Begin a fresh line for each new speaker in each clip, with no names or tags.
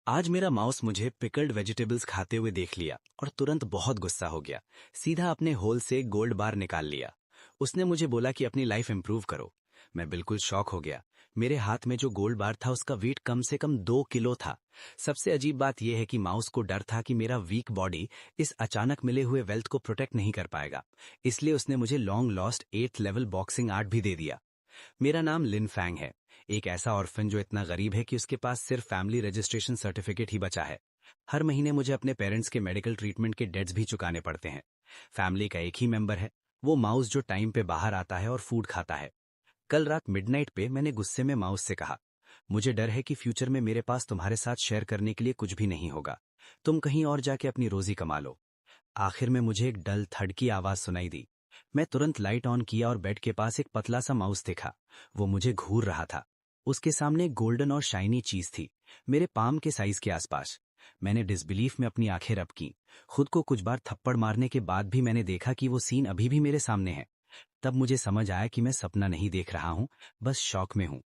आज मेरा माउस मुझे पिकल्ड वेजिटेबल्स खाते हुए देख लिया और तुरंत बहुत गुस्सा हो गया। सीधा अपने होल से गोल्ड बार निकाल लिया। उसने मुझे बोला कि अपनी लाइफ इंप्रूव करो। मैं बिल्कुल शॉक हो गया। मेरे हाथ में जो गोल्ड बार था उसका वेट कम से कम 2 किलो था। सबसे अजीब बात यह है कि माउस को डर था कि मेरा वीक बॉडी इस अचानक मिले हुए वेल्थ को प्रोटेक्ट नहीं कर पाएगा। इसलिए उसने मुझे long lost 8th level boxing art भी दे दिया। मेरा नाम लिन फैंग है। एक ऐसा ऑर्फन जो इतना गरीब है कि उसके पास सिर्फ फैमिली रजिस्ट्रेशन सर्टिफिकेट ही बचा है। हर महीने मुझे अपने पेरेंट्स के मेडिकल ट्रीटमेंट के डेट्स भी चुकाने पड़ते हैं। फैमिली का एक ही मेंबर है, वो माउस जो टाइम पे बाहर आता है और फूड खाता है। कल रात मिडनाइट पे मैंने गुस्से में माउस से कहा, मुझे डर है कि फ्यूचर में मेरे पास तुम्हारे साथ शेयर करने के लिए कुछ भी नहीं होगा। तुम कहीं और जाके अपनी रोजी कमा लो। आखिर में मुझे एक डल थड की आवाज सुनाई दी। मैं तुरंत लाइट ऑन किया और बेड के पास एक पतला सा माउस देखा। वो मुझे घूर रहा था। उसके सामने एक गोल्डन और शाइनी चीज थी, मेरे पाम के साइज के आसपास। मैंने डिसबिलीफ में अपनी आंखें रब की। खुद को कुछ बार थप्पड़ मारने के बाद भी मैंने देखा कि वो सीन अभी भी मेरे सामने है। तब मुझे समझ आया कि मैं सपना नहीं देख रहा हूं, बस शौक में हूं।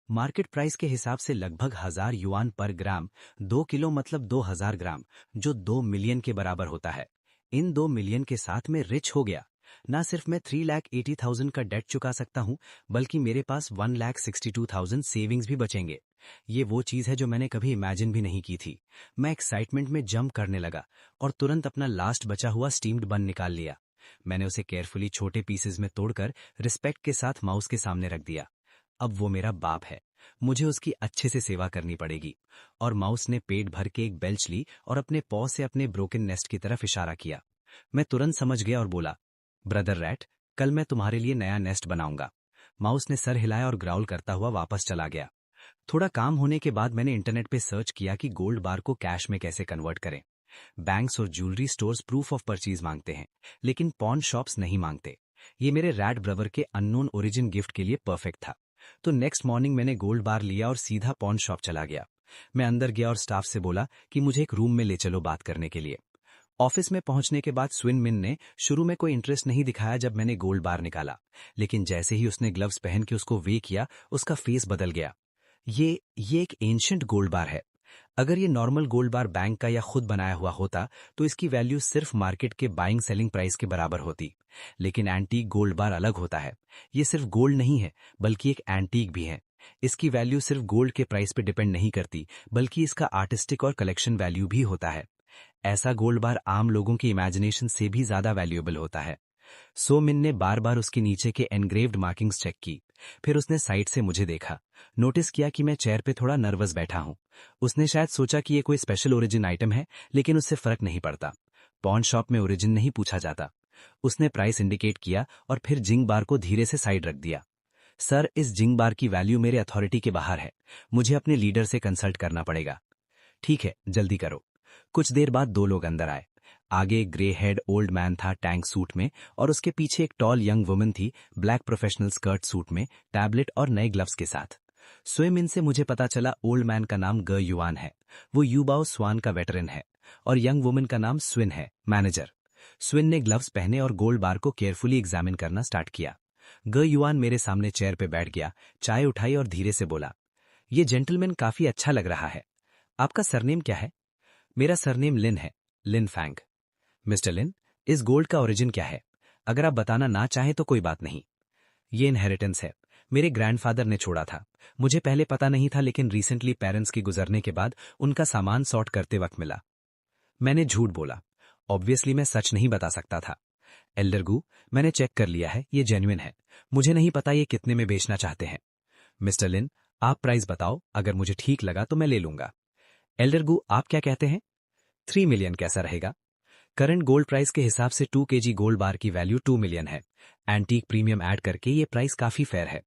मार्केट प्राइस के हिसाब से लगभग 1000 युआन पर ग्राम, 2 किलो मतलब 2000 ग्राम, जो 2 मिलियन के बराबर होता है। इन 2 मिलियन के साथ मैं रिच हो गया। ना सिर्फ मैं 3,80,000 का डेट चुका सकता हूं, बल्कि मेरे पास 1,62,000 सेविंग्स भी बचेंगे। ये वो चीज है जो मैंने कभी इमेजिन भी नहीं की थी। मैं एक्साइटमेंट में जंप करने लगा और तुरंत अपना लास्ट बचा हुआ स्टीम्ड बन निकाल लिया। मैंने उसे केयरफुली छोटे पीसेस में तोड़कर रिस्पेक्ट के साथ माउस के सामने रख दिया। अब वो मेरा बाप है, मुझे उसकी अच्छे से सेवा करनी पड़ेगी। और माउस ने पेट भर के एक बेल्च ली और अपने पॉ से अपने ब्रोकन नेस्ट की तरफ इशारा किया। मैं तुरंत समझ गया और बोला, ब्रदर रैट, कल मैं तुम्हारे लिए नया नेस्ट बनाऊंगा। माउस ने सर हिलाया और ग्राउल करता हुआ वापस चला गया। थोड़ा काम होने के बाद मैंने इंटरनेट पे सर्च किया कि गोल्ड बार को कैश में कैसे कन्वर्ट करें। बैंक्स और jewellery stores proof of purchase मांगते हैं, लेकिन पॉन शॉप्स नहीं मांगते। ये मेरे रैट ब्रदर के अननोन ओरिजिन गिफ्ट के लिए परफेक्ट था। तो नेक्स्ट मॉर्निंग मैंने गोल्ड बार लिया और सीधा पॉन शॉप चला गया। मैं अंदर गया और स्टाफ से बोला कि मुझे एक रूम में ले चलो बात करने के लिए। ऑफिस में पहुंचने के बाद स्विन मिन ने शुरू में कोई इंटरेस्ट नहीं दिखाया जब मैंने गोल्ड बार निकाला, लेकिन जैसे ही उसने ग्लव्स पहन के उसको वे किया, उसका फेस बदल गया। ये एक एंशिएंट गोल्ड बार है। अगर ये नॉर्मल गोल्ड बार बैंक का या खुद बनाया हुआ होता तो इसकी वैल्यू सिर्फ मार्केट के बाइंग सेलिंग प्राइस के बराबर होती। लेकिन एंटीक गोल्ड बार अलग होता है। ये सिर्फ गोल्ड नहीं है, बल्कि एक एंटीक भी है। इसकी वैल्यू सिर्फ गोल्ड के प्राइस पे डिपेंड नहीं करती, बल्कि इसका आर्टिस्टिक और कलेक्शन वैल्यू भी होता है। ऐसा गोल्ड बार आम लोगों की इमेजिनेशन से भी ज्यादा वैल्यूएबल होता है। सो मिन ने बार बार उसके नीचे के एनग्रेव्ड मार्किंग्स चेक की। फिर उसने साइड से मुझे देखा। नोटिस किया कि मैं चेयर पे थोड़ा नर्वस बैठा हूं। उसने शायद सोचा कि ये कोई स्पेशल ओरिजिन आइटम है, लेकिन उससे फर्क नहीं पड़ता। पॉन शॉप में ओरिजिन नहीं पूछा जाता। उसने प्राइस इंडिकेट किया और फिर जिंग बार को धीरे से साइड रख दिया। सर, इस जिंग बार की वैल्यू मेरे अथॉरिटी के बाहर है। मुझे अपने लीडर से कंसल्ट करना पड़ेगा। ठीक है, जल्दी करो। कुछ देर बाद 2 लोग अंदर आए। आगे एक ग्रे हेड ओल्ड मैन था टैंक सूट में, और उसके पीछे एक टॉल यंग वुमन थी ब्लैक प्रोफेशनल स्कर्ट सूट में, टैबलेट और नए ग्लव्स के साथ। स्विम इन से मुझे पता चला ओल्ड मैन का नाम ग युआन है, वो यूबाओ स्वान का वेटरन है, और यंग वुमन का नाम स्विन है, मैनेजर। स्विन ने ग्लव्स पहने और गोल्ड बार को केयरफुली एग्जामिन करना स्टार्ट किया। ग युआन मेरे सामने चेयर पे बैठ गया, चाय उठाई और धीरे से बोला, ये जेंटलमैन काफी अच्छा लग रहा है। आपका सरनेम क्या है? मेरा सरनेम लिन है, लिन फैंग। मिस्टर लिन, इस गोल्ड का ओरिजिन क्या है? अगर आप बताना ना चाहें तो कोई बात नहीं। ये इनहेरिटेंस है, मेरे ग्रैंडफादर ने छोड़ा था। मुझे पहले पता नहीं था, लेकिन रिसेंटली पेरेंट्स की गुजरने के बाद उनका सामान सॉर्ट करते वक्त मिला। मैंने झूठ बोला। ऑब्वियसली मैं सच नहीं बता सकता था। एल्डर गू, मैंने चेक कर लिया है, ये जेन्युइन है। मुझे नहीं पता ये कितने में बेचना चाहते हैं। मिस्टर लिन, आप प्राइस बताओ, अगर मुझे ठीक लगा तो मैं ले लूंगा। एल्डर गू, आप क्या कहते हैं? 3 मिलियन कैसा रहेगा? करंट गोल्ड प्राइस के हिसाब से 2 kg गोल्ड बार की वैल्यू 2 मिलियन है। एंटीक प्रीमियम ऐड करके ये प्राइस काफी फेयर है।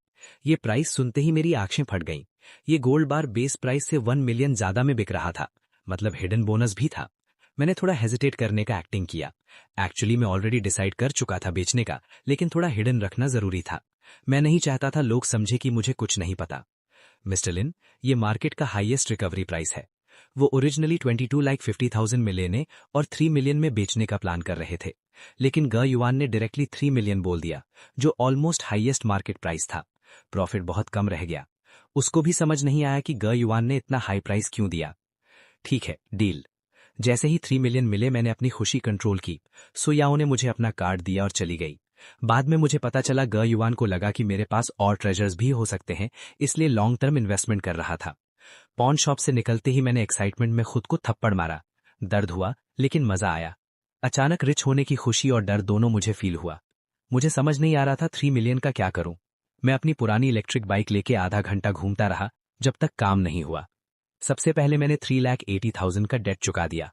ये प्राइस सुनते ही मेरी आंखें फट गईं। ये गोल्ड बार बेस प्राइस से 1 मिलियन ज्यादा में बिक रहा था, मतलब हिडन बोनस भी था। मैंने थोड़ा हेजिटेट करने का एक्टिंग किया। एक्चुअली मैं ऑलरेडी डिसाइड कर चुका था बेचने का, लेकिन थोड़ा हिडन रखना जरूरी था। मैं नहीं चाहता था लोग समझे कि मुझे कुछ नहीं पता। मिस्टर लिन, ये मार्केट का हाईएस्ट रिकवरी प्राइस है। वो ओरिजिनली 22,50,000 में लेने और 3 मिलियन में बेचने का प्लान कर रहे थे, लेकिन ग युआन ने डायरेक्टली 3 मिलियन बोल दिया, जो ऑलमोस्ट हाईएस्ट मार्केट प्राइस था। प्रॉफिट बहुत कम रह गया। उसको भी समझ नहीं आया कि ग युआन ने इतना हाई प्राइस क्यों दिया। ठीक है, डील। जैसे ही 3 मिलियन मिले मैंने अपनी खुशी कंट्रोल की। सुयाओ ने मुझे अपना कार्ड दिया और चली गई। बाद में मुझे पता चला ग युवान को लगा कि मेरे पास और ट्रेजर्स भी हो सकते हैं, इसलिए लॉन्ग टर्म इन्वेस्टमेंट कर रहा था। पॉन शॉप से निकलते ही मैंने एक्साइटमेंट में खुद को थप्पड़ मारा। दर्द हुआ लेकिन मजा आया। अचानक रिच होने की खुशी और डर दोनों मुझे फील हुआ। मुझे समझ नहीं आ रहा था 3 मिलियन का क्या करूं। मैं अपनी पुरानी इलेक्ट्रिक बाइक लेके आधा घंटा घूमता रहा जब तक काम नहीं हुआ। सबसे पहले मैंने 3,80,000 का डेट चुका दिया।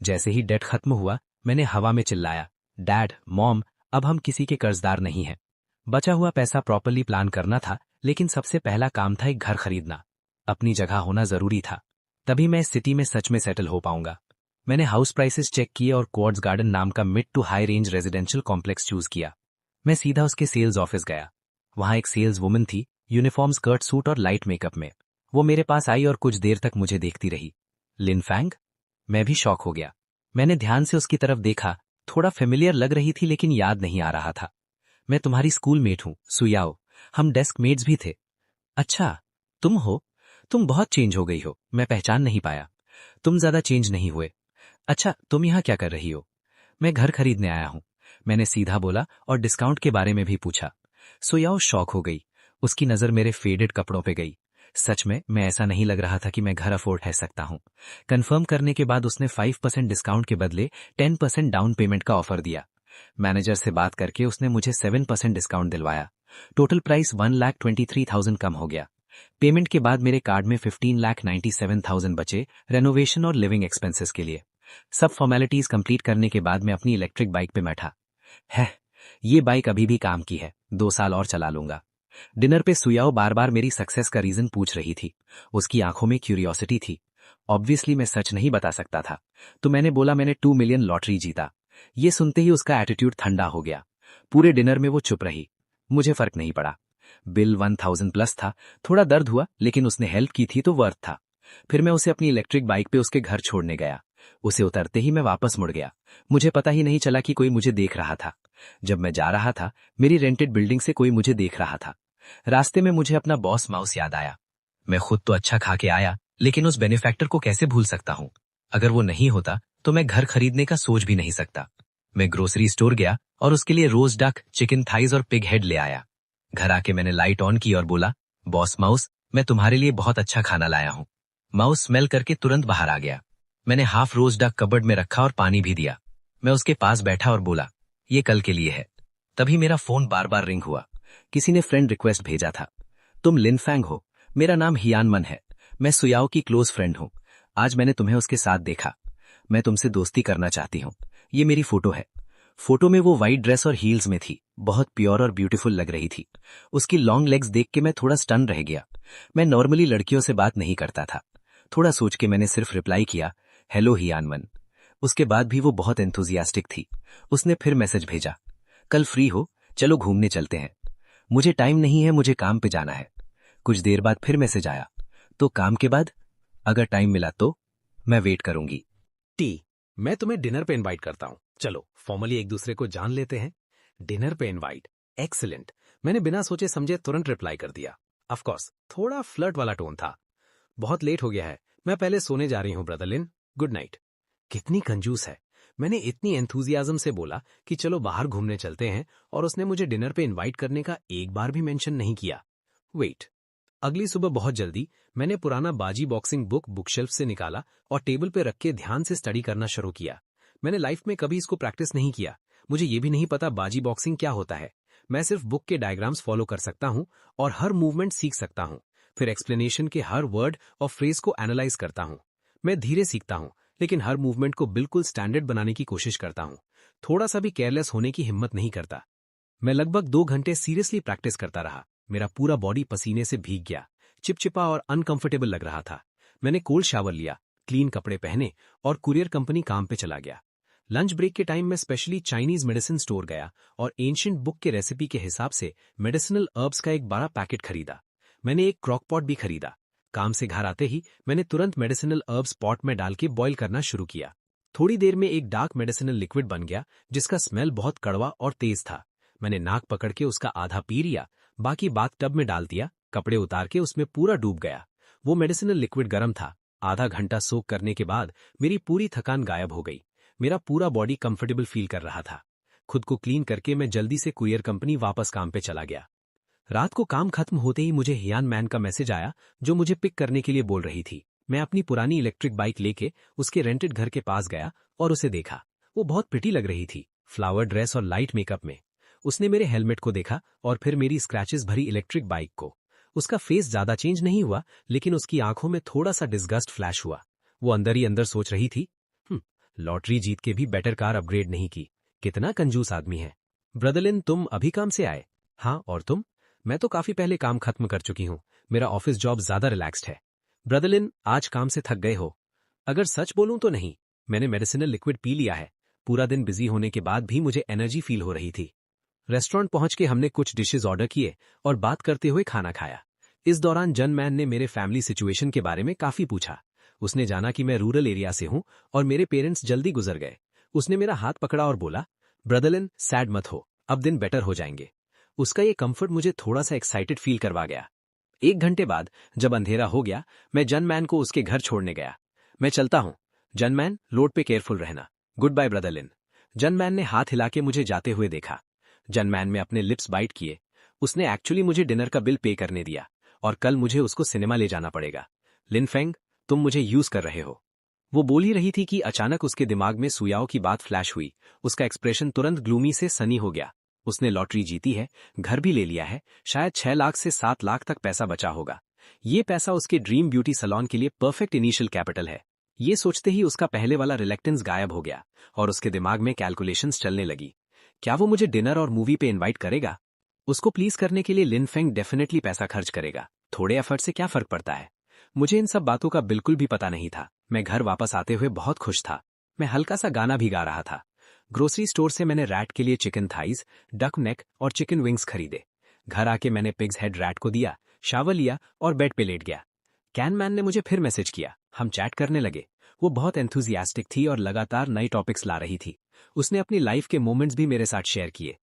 जैसे ही डेट खत्म हुआ मैंने हवा में चिल्लाया, डैड, मॉम, अब हम किसी के कर्जदार नहीं हैं। बचा हुआ पैसा प्रॉपर्ली प्लान करना था, लेकिन सबसे पहला काम था एक घर खरीदना। अपनी जगह होना जरूरी था, तभी मैं इस सिटी में सच में सेटल हो पाऊंगा। मैंने हाउस प्राइसेस चेक किए और क्वार्ट्ज गार्डन नाम का mid to high range residential complex choose किया। मैं सीधा उसके सेल्स ऑफिस गया। वहां एक सेल्स वुमन थी, यूनिफॉर्म, स्कर्ट, सूट और लाइट मेकअप में। वो मेरे पास आई और कुछ देर तक मुझे देखती रही। लिन फैंग? मैं भी शॉक हो गया। मैंने ध्यान से उसकी तरफ देखा। थोड़ा फेमिलियर लग रही थी लेकिन याद नहीं आ रहा था। मैं तुम्हारी स्कूल मेट हूँ, सुयाओ। हम डेस्क मेट्स भी थे। अच्छा, तुम हो? तुम बहुत चेंज हो गई हो, मैं पहचान नहीं पाया। तुम ज्यादा चेंज नहीं हुए। अच्छा, तुम यहाँ क्या कर रही हो? मैं घर खरीदने आया हूँ, मैंने सीधा बोला और डिस्काउंट के बारे में भी पूछा। सुयाओ शॉक हो गई। उसकी नजर मेरे फेडेड कपड़ों पे गई। सच में मैं ऐसा नहीं लग रहा था कि मैं घर अफोर्ड कर सकता हूँ। कंफर्म करने के बाद उसने 5% डिस्काउंट के बदले 10% डाउन पेमेंट का ऑफर दिया। मैनेजर से बात करके उसने मुझे 7% डिस्काउंट दिलवाया। टोटल प्राइस 1,23,000 कम हो गया। पेमेंट के बाद मेरे कार्ड में 15,97,000 बचे रेनोवेशन और लिविंग एक्सपेंसेस के लिए। सब फॉर्मेलिटीज कंप्लीट करने के बाद मैं अपनी इलेक्ट्रिक बाइक पे बैठा। है, ये बाइक अभी भी काम की है, 2 साल और चला लूंगा। डिनर पे सुयाओ बार बार मेरी सक्सेस का रीजन पूछ रही थी। उसकी आंखों में क्यूरियोसिटी थी। ऑब्वियसली मैं सच नहीं बता सकता था, तो मैंने बोला मैंने 2 मिलियन लॉटरी जीता। ये सुनते ही उसका एटीट्यूड ठंडा हो गया। पूरे डिनर में वो चुप रही। मुझे फर्क नहीं पड़ा। बिल 1,000 प्लस था। थोड़ा दर्द हुआ लेकिन उसने हेल्प की थी तो वर्थ था। फिर मैं उसे अपनी इलेक्ट्रिक बाइक पे उसके घर छोड़ने गया। उसे उतरते ही मैं वापस मुड़ गया। मुझे पता ही नहीं चला कि कोई मुझे देख रहा था। जब मैं जा रहा था मेरी रेंटेड बिल्डिंग से कोई मुझे देख रहा था। रास्ते में मुझे अपना बॉस माउस याद आया। मैं खुद तो अच्छा खा के आया, लेकिन उस बेनिफैक्टर को कैसे भूल सकता हूँ? अगर वो नहीं होता तो मैं घर खरीदने का सोच भी नहीं सकता। मैं ग्रोसरी स्टोर गया और उसके लिए रोज डक, चिकन थाइज और पिग हेड ले आया। घर आके मैंने लाइट ऑन की और बोला, बॉस माउस, मैं तुम्हारे लिए बहुत अच्छा खाना लाया हूँ। माउस स्मेल करके तुरंत बाहर आ गया। मैंने हाफ रोज डक कबर्ड में रखा और पानी भी दिया। मैं उसके पास बैठा और बोला, ये कल के लिए है। तभी मेरा फोन बार बार रिंग हुआ। किसी ने फ्रेंड रिक्वेस्ट भेजा था। तुम लिन फैंग हो? मेरा नाम हियान मन है। मैं सुयाओ की क्लोज फ्रेंड हूँ। आज मैंने तुम्हें उसके साथ देखा। मैं तुमसे दोस्ती करना चाहती हूँ। ये मेरी फोटो है। फोटो में वो व्हाइट ड्रेस और हील्स में थी, बहुत प्योर और ब्यूटीफुल लग रही थी। उसकी लॉन्ग लेग्स देख के मैं थोड़ा स्टन रह गया। मैं नॉर्मली लड़कियों से बात नहीं करता था। थोड़ा सोच के मैंने सिर्फ रिप्लाई किया, हेलो हियान मन। उसके बाद भी वो बहुत एंथुजियास्टिक थी। उसने फिर मैसेज भेजा, कल फ्री हो? चलो घूमने चलते हैं। मुझे टाइम नहीं है, मुझे काम पे जाना है। कुछ देर बाद फिर मैसेज आया, तो काम के बाद? अगर टाइम मिला तो मैं वेट करूंगी। मैं तुम्हें डिनर पे इनवाइट करता हूँ। चलो फॉर्मली एक दूसरे को जान लेते हैं। डिनर पे इनवाइट, एक्सीलेंट। मैंने बिना सोचे समझे तुरंत रिप्लाई कर दिया। ऑफ कोर्स थोड़ा फ्लर्ट वाला टोन था। बहुत लेट हो गया है, मैं पहले सोने जा रही हूँ ब्रदर लिन, गुड नाइट। कितनी कंजूस है। मैंने इतनी एंथुजियाज्म से बोला कि चलो बाहर घूमने चलते हैं, और उसने मुझे डिनर पे इनवाइट करने का एक बार भी मेंशन नहीं किया। वेट। अगली सुबह बहुत जल्दी मैंने पुराना बाजी बॉक्सिंग बुक बुकशेल्फ से निकाला और टेबल पे रख के ध्यान से स्टडी करना शुरू किया। मैंने लाइफ में कभी इसको प्रैक्टिस नहीं किया। मुझे ये भी नहीं पता बाजी बॉक्सिंग क्या होता है। मैं सिर्फ बुक के डायग्राम्स फॉलो कर सकता हूँ और हर मूवमेंट सीख सकता हूँ। फिर एक्सप्लेनेशन के हर वर्ड और फ्रेज को एनालाइज करता हूँ। मैं धीरे सीखता हूँ, लेकिन हर मूवमेंट को बिल्कुल स्टैंडर्ड बनाने की कोशिश करता हूँ। थोड़ा सा भी केयरलेस होने की हिम्मत नहीं करता। मैं लगभग 2 घंटे सीरियसली प्रैक्टिस करता रहा। मेरा पूरा बॉडी पसीने से भीग गया, चिपचिपा और अनकंफर्टेबल लग रहा था। मैंने कोल्ड शावर लिया, क्लीन कपड़े पहने और कुरियर कंपनी काम पे चला गया। लंच ब्रेक के टाइम में स्पेशली चाइनीज मेडिसिन स्टोर गया और एंशिएंट बुक के रेसिपी के हिसाब से मेडिसिनल हर्ब्स का एक बड़ा पैकेट खरीदा। मैंने एक क्रॉकपॉट भी खरीदा। काम से घर आते ही मैंने तुरंत मेडिसिनल हर्ब्स पॉट में डाल के बॉईल करना शुरू किया। थोड़ी देर में एक डार्क मेडिसिनल लिक्विड बन गया जिसका स्मेल बहुत कड़वा और तेज था। मैंने नाक पकड़ के उसका आधा पी लिया, बाकी बाथ टब में डाल दिया, कपड़े उतार के उसमें पूरा डूब गया। वो मेडिसिनल लिक्विड गर्म था,
आधा घंटा सोक करने के बाद मेरी पूरी थकान गायब हो गई। मेरा पूरा बॉडी कंफर्टेबल फील कर रहा था। खुद को क्लीन करके मैं जल्दी से कुरियर कंपनी वापस काम पे चला गया। रात को काम खत्म होते ही मुझे हियान मैन का मैसेज आया, जो मुझे पिक करने के लिए बोल रही थी। मैं अपनी पुरानी इलेक्ट्रिक बाइक लेके उसके रेंटेड घर के पास गया और उसे देखा। वो बहुत प्रिटी लग रही थी, फ्लावर ड्रेस और लाइट मेकअप में। उसने मेरे हेलमेट को देखा और फिर मेरी स्क्रैचेस भरी इलेक्ट्रिक बाइक को। उसका फेस ज्यादा चेंज नहीं हुआ, लेकिन उसकी आंखों में थोड़ा सा डिस्गस्ट फ्लैश हुआ। वो अंदर ही अंदर सोच रही थी, लॉटरी जीत के भी बेटर कार अपग्रेड नहीं की, कितना कंजूस आदमी है। ब्रदरलिन, तुम अभी काम से आए? हाँ, और तुम? मैं तो काफी पहले काम खत्म कर चुकी हूँ। मेरा ऑफिस जॉब ज्यादा रिलैक्स्ड है। ब्रदरलिन, आज काम से थक गए हो? अगर सच बोलूं तो नहीं, मैंने मेडिसिनल लिक्विड पी लिया है। पूरा दिन बिजी होने के बाद भी मुझे एनर्जी फील हो रही थी। रेस्टोरेंट पहुंच के हमने कुछ डिशेज ऑर्डर किए और बात करते हुए खाना खाया। इस दौरान जन मैन ने मेरे फैमिली सिचुएशन के बारे में काफी पूछा। उसने जाना कि मैं रूरल एरिया से हूं और मेरे पेरेंट्स जल्दी गुजर गए। उसने मेरा हाथ पकड़ा और बोला, ब्रदरलिन, सैड मत हो, अब दिन बेटर हो जाएंगे। उसका ये कंफर्ट मुझे थोड़ा सा एक्साइटेड फील करवा गया। 1 घंटे बाद जब अंधेरा हो गया, मैं जन मैन को उसके घर छोड़ने गया। मैं चलता हूं जन मैन, रोड पे केयरफुल रहना। गुड बाय ब्रदरलिन। जन मैन ने हाथ हिला के मुझे जाते हुए देखा। जन मैन में अपने लिप्स बाइट किए। उसने एक्चुअली मुझे डिनर का बिल पे करने दिया और कल मुझे उसको सिनेमा ले जाना पड़ेगा। लिनफेंग, तुम मुझे यूज कर रहे हो। वो बोल ही रही थी कि अचानक उसके दिमाग में सुयाओ की बात फ्लैश हुई। उसका एक्सप्रेशन तुरंत ग्लूमी से सनी हो गया। उसने लॉटरी जीती है, घर भी ले लिया है, शायद 6 लाख से 7 लाख तक पैसा बचा होगा। ये पैसा उसके ड्रीम ब्यूटी सैलून के लिए परफेक्ट इनिशियल कैपिटल है। ये सोचते ही उसका पहले वाला रिलेक्टेंस गायब हो गया और उसके दिमाग में कैलकुलेशंस चलने लगी। क्या वो मुझे डिनर और मूवी पे इनवाइट करेगा? उसको प्लीज करने के लिए लिनफेंग डेफिनेटली पैसा खर्च करेगा। थोड़े एफर्ट से क्या फर्क पड़ता है? मुझे इन सब बातों का बिल्कुल भी पता नहीं था। मैं घर वापस आते हुए बहुत खुश था। मैं हल्का सा गाना भी गा रहा था। ग्रोसरी स्टोर से मैंने रैट के लिए चिकन थाइज, डक नेक और चिकन विंग्स खरीदे। घर आके मैंने पिग्स हेड रैट को दिया, शावर लिया और बेड पे लेट गया। कैन मैन ने मुझे फिर मैसेज किया। हम चैट करने लगे। वो बहुत एंथुजियास्टिक थी और लगातार नई टॉपिक्स ला रही थी। उसने अपनी लाइफ के मोमेंट्स भी मेरे साथ शेयर किए।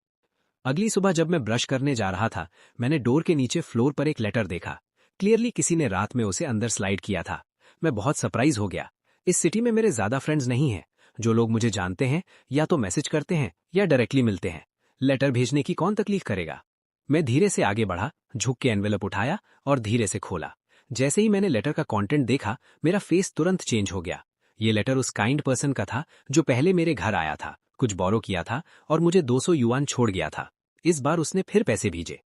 अगली सुबह जब मैं ब्रश करने जा रहा था, मैंने डोर के नीचे फ्लोर पर एक लेटर देखा। क्लियरली किसी ने रात में उसे अंदर स्लाइड किया था। मैं बहुत सरप्राइज हो गया। इस सिटी में मेरे ज्यादा फ्रेंड्स नहीं हैं। जो लोग मुझे जानते हैं या तो मैसेज करते हैं या डायरेक्टली मिलते हैं। लेटर भेजने की कौन तकलीफ करेगा? मैं धीरे से आगे बढ़ा, झुक के एनवेलप उठाया और धीरे से खोला। जैसे ही मैंने लेटर का कंटेंट देखा, मेरा फेस तुरंत चेंज हो गया। ये लेटर उस काइंड पर्सन का था जो पहले मेरे घर आया था, कुछ बोरो किया था और मुझे 200 युआन छोड़ गया था। इस बार उसने फिर पैसे भेजे।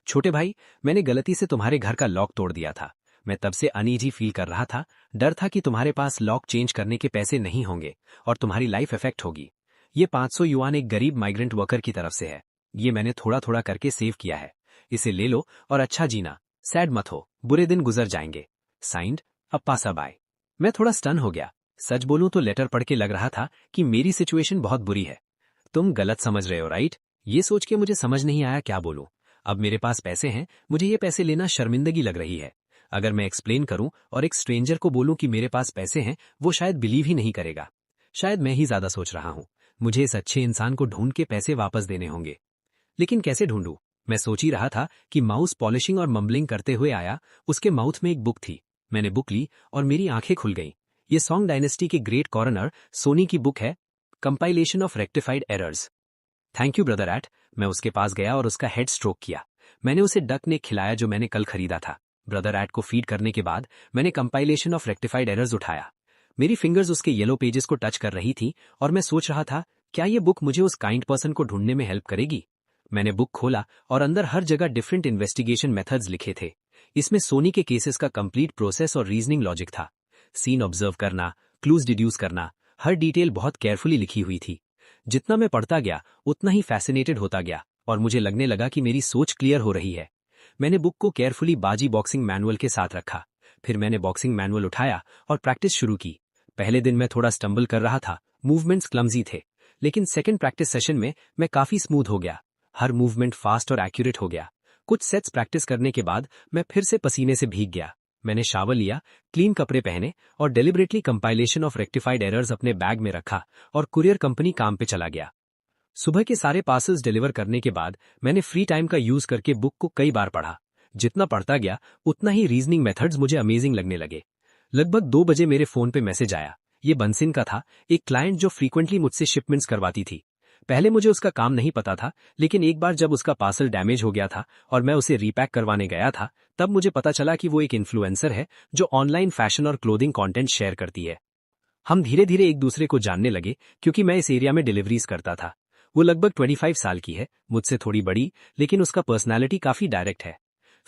छोटे भाई, मैंने गलती से तुम्हारे घर का लॉक तोड़ दिया था। मैं तब से अनईजी फील कर रहा था। डर था कि तुम्हारे पास लॉक चेंज करने के पैसे नहीं होंगे और तुम्हारी लाइफ इफेक्ट होगी। ये 500 युआन एक गरीब माइग्रेंट वर्कर की तरफ से है। ये मैंने थोड़ा थोड़ा करके सेव किया है। इसे ले लो और अच्छा जीना। सैड मत हो, बुरे दिन गुजर जाएंगे। साइंड, अप्पा साबाई। मैं थोड़ा स्टन हो गया। सच बोलूं तो लेटर पढ़ के लग रहा था कि मेरी सिचुएशन बहुत बुरी है। तुम गलत समझ रहे हो, राइट? ये सोच के मुझे समझ नहीं आया क्या बोलूं। अब मेरे पास पैसे हैं, मुझे ये पैसे लेना शर्मिंदगी लग रही है। अगर मैं एक्सप्लेन करूं और एक स्ट्रेंजर को बोलूं कि मेरे पास पैसे हैं, वो शायद बिलीव ही नहीं करेगा। शायद मैं ही ज्यादा सोच रहा हूं। मुझे इस अच्छे इंसान को ढूंढ के पैसे वापस देने होंगे। लेकिन कैसे ढूंढूं? मैं सोच ही रहा था कि माउस पॉलिशिंग और मम्बलिंग करते हुए आया। उसके माउथ में एक बुक थी। मैंने बुक ली और मेरी आंखें खुल गईं। ये सॉन्ग डायनेस्टी के ग्रेट कॉर्नर सोनी की बुक है, compilation of rectified errors. Thank you brother एट। मैं उसके पास गया और उसका हेड स्ट्रोक किया। मैंने उसे डक ने खिलाया जो मैंने कल खरीदा था। ब्रदर एट को फीड करने के बाद मैंने कंपाइलेशन ऑफ रेक्टिफाइड एरर्स उठाया। मेरी फिंगर्स उसके येलो पेजेस को टच कर रही थी और मैं सोच रहा था, क्या ये बुक मुझे उस काइंड पर्सन को ढूंढने में हेल्प करेगी? मैंने बुक खोला और अंदर हर जगह डिफरेंट इन्वेस्टिगेशन मेथड्स लिखे थे। इसमें सोनी के केसेस का कंप्लीट प्रोसेस और रीजनिंग लॉजिक था। सीन ऑब्जर्व करना, क्लूज डिड्यूस करना, हर डिटेल बहुत केयरफुली लिखी हुई थी। जितना मैं पढ़ता गया उतना ही फैसिनेटेड होता गया और मुझे लगने लगा कि मेरी सोच क्लियर हो रही है। मैंने बुक को केयरफुली बाजी बॉक्सिंग मैनुअल के साथ रखा। फिर मैंने बॉक्सिंग मैनुअल उठाया और प्रैक्टिस शुरू की। पहले दिन मैं थोड़ा स्टंबल कर रहा था, मूवमेंट्स क्लमजी थे। लेकिन सेकंड प्रैक्टिस सेशन में मैं काफी स्मूथ हो गया। हर मूवमेंट फास्ट और एक्यूरेट हो गया। कुछ सेट्स प्रैक्टिस करने के बाद मैं फिर से पसीने से भीग गया। मैंने शावर लिया, क्लीन कपड़े पहने और deliberately compilation of rectified errors अपने बैग में रखा और कुरियर कंपनी काम पे चला गया। सुबह के सारे पार्सल्स डिलीवर करने के बाद मैंने फ्री टाइम का यूज करके बुक को कई बार पढ़ा। जितना पढ़ता गया उतना ही रीजनिंग मेथड्स मुझे अमेजिंग लगने लगे। लगभग 2 बजे मेरे फोन पे मैसेज आया। ये बंसिन का था, एक क्लाइंट जो फ्रीक्वेंटली मुझसे शिपमेंट्स करवाती थी। पहले मुझे उसका काम नहीं पता था, लेकिन एक बार जब उसका पार्सल डैमेज हो गया था और मैं उसे रीपैक करवाने गया था, तब मुझे पता चला कि वो एक इन्फ्लुएंसर है जो ऑनलाइन फैशन और क्लोथिंग कंटेंट शेयर करती है। हम धीरे धीरे एक दूसरे को जानने लगे क्योंकि मैं इस एरिया में डिलीवरीज करता था। वो लगभग 25 साल की है, मुझसे थोड़ी बड़ी, लेकिन उसका पर्सनैलिटी काफी डायरेक्ट है।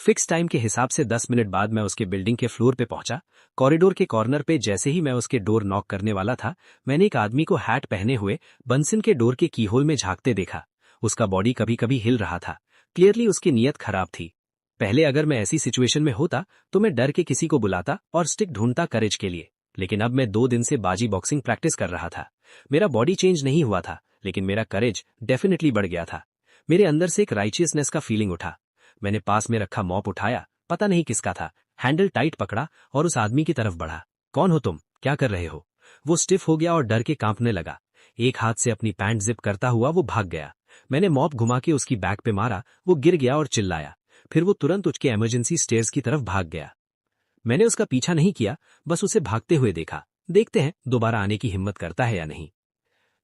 फिक्स टाइम के हिसाब से 10 मिनट बाद मैं उसके बिल्डिंग के फ्लोर पे पहुंचा। कॉरिडोर के कॉर्नर पे जैसे ही मैं उसके डोर नॉक करने वाला था, मैंने एक आदमी को हैट पहने हुए बंसिन के डोर के कीहोल में झांकते देखा। उसका बॉडी कभी कभी हिल रहा था। क्लियरली उसकी नीयत खराब थी। पहले अगर मैं ऐसी सिचुएशन में होता तो मैं डर के किसी को बुलाता और स्टिक ढूंढता करेज के लिए, लेकिन अब मैं 2 दिन से बाजी बॉक्सिंग प्रैक्टिस कर रहा था। मेरा बॉडी चेंज नहीं हुआ था, लेकिन मेरा करेज डेफिनेटली बढ़ गया था। मेरे अंदर से एक राइचियसनेस का फीलिंग उठा। मैंने पास में रखा मॉप उठाया, पता नहीं किसका था, हैंडल टाइट पकड़ा और उस आदमी की तरफ बढ़ा। कौन हो तुम, क्या कर रहे हो? वो स्टिफ हो गया और डर के कांपने लगा। एक हाथ से अपनी पैंट जिप करता हुआ वो भाग गया। मैंने मॉप घुमा के उसकी बैक पे मारा, वो गिर गया और चिल्लाया। फिर वो तुरंत उठ के इमरजेंसी स्टेयर्स की तरफ भाग गया। मैंने उसका पीछा नहीं किया, बस उसे भागते हुए देखा। देखते हैं दोबारा आने की हिम्मत करता है या नहीं।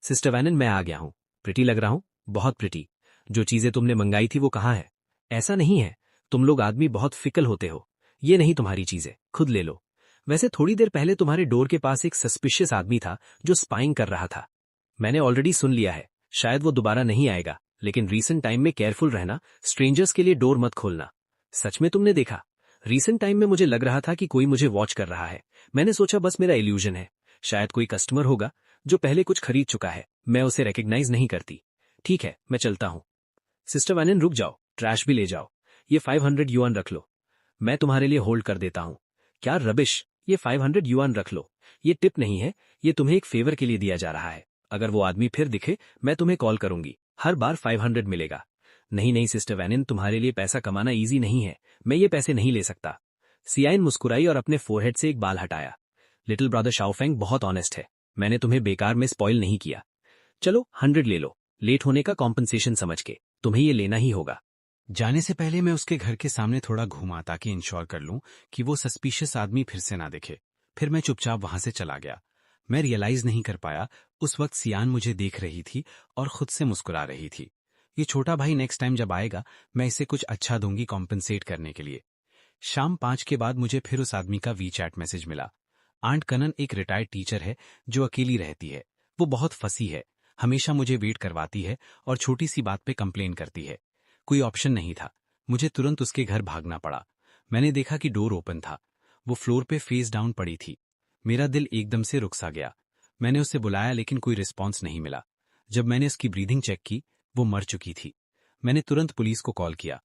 सिस्टर वैनन, मैं आ गया हूं। प्रिटी लग रहा हूं? बहुत प्रिटी। जो चीजें तुमने मंगाई थी वो कहाँ है? ऐसा नहीं है, तुम लोग आदमी बहुत फिकल होते हो। ये नहीं तुम्हारी चीजें, खुद ले लो। वैसे थोड़ी देर पहले तुम्हारे डोर के पास एक सस्पिशियस आदमी था जो स्पाइंग कर रहा था। मैंने ऑलरेडी सुन लिया है, शायद वो दोबारा नहीं आएगा, लेकिन रीसेंट टाइम में केयरफुल रहना, स्ट्रेंजर्स के लिए डोर मत खोलना। सच में तुमने देखा? रीसेंट टाइम में मुझे लग रहा था कि कोई मुझे वॉच कर रहा है। मैंने सोचा बस मेरा इल्यूजन है, शायद कोई कस्टमर होगा जो पहले कुछ खरीद चुका है, मैं उसे रिकग्नाइज नहीं करती। ठीक है, मैं चलता हूं। सिस्टर वैनन, रुक जाओ, ट्रैश भी ले जाओ। ये 500 युआन रख लो, मैं तुम्हारे लिए होल्ड कर देता हूं। क्या रबिश, ये 500 युआन रख लो। ये टिप नहीं है, ये तुम्हें एक फेवर के लिए दिया जा रहा है। अगर वो आदमी फिर दिखे, मैं तुम्हें कॉल करूंगी, हर बार 500 मिलेगा। नहीं नहीं सिस्टर वैनन, तुम्हारे लिए पैसा कमाना इजी नहीं है, मैं ये पैसे नहीं ले सकता। सियाइन मुस्कुराई और अपने फोरहेड से एक बाल हटाया। लिटिल ब्रदर शाओफेंग बहुत ऑनेस्ट है, मैंने तुम्हें बेकार में स्पॉइल नहीं किया। चलो 100 ले लो, लेट होने का कॉम्पनसेशन समझ के, तुम्हें ये लेना ही होगा।
जाने से पहले मैं उसके घर के सामने थोड़ा घूमा ताकि इंश्योर कर लूं कि वो सस्पिशियस आदमी फिर से ना दिखे। फिर मैं चुपचाप वहां से चला गया। मैं रियलाइज नहीं कर पाया उस वक्त सियान मुझे देख रही थी और खुद से मुस्कुरा रही थी। ये छोटा भाई नेक्स्ट टाइम जब आएगा, मैं इसे कुछ अच्छा दूंगी कॉम्पनसेट करने के लिए। शाम 5 के बाद मुझे फिर उस आदमी का वीचैट मैसेज मिला। आंट कनन एक रिटायर्ड टीचर है जो अकेली रहती है। वो बहुत फंसी है, हमेशा मुझे वेट करवाती है और छोटी सी बात पे कंप्लेन करती है। कोई ऑप्शन नहीं था, मुझे तुरंत उसके घर भागना पड़ा। मैंने देखा कि डोर ओपन था, वो फ्लोर पे फेस डाउन पड़ी थी। मेरा दिल एकदम से रुक सा गया। मैंने उसे बुलाया लेकिन कोई रिस्पॉन्स नहीं मिला। जब मैंने उसकी ब्रीदिंग चेक की, वो मर चुकी थी। मैंने तुरंत पुलिस को कॉल किया।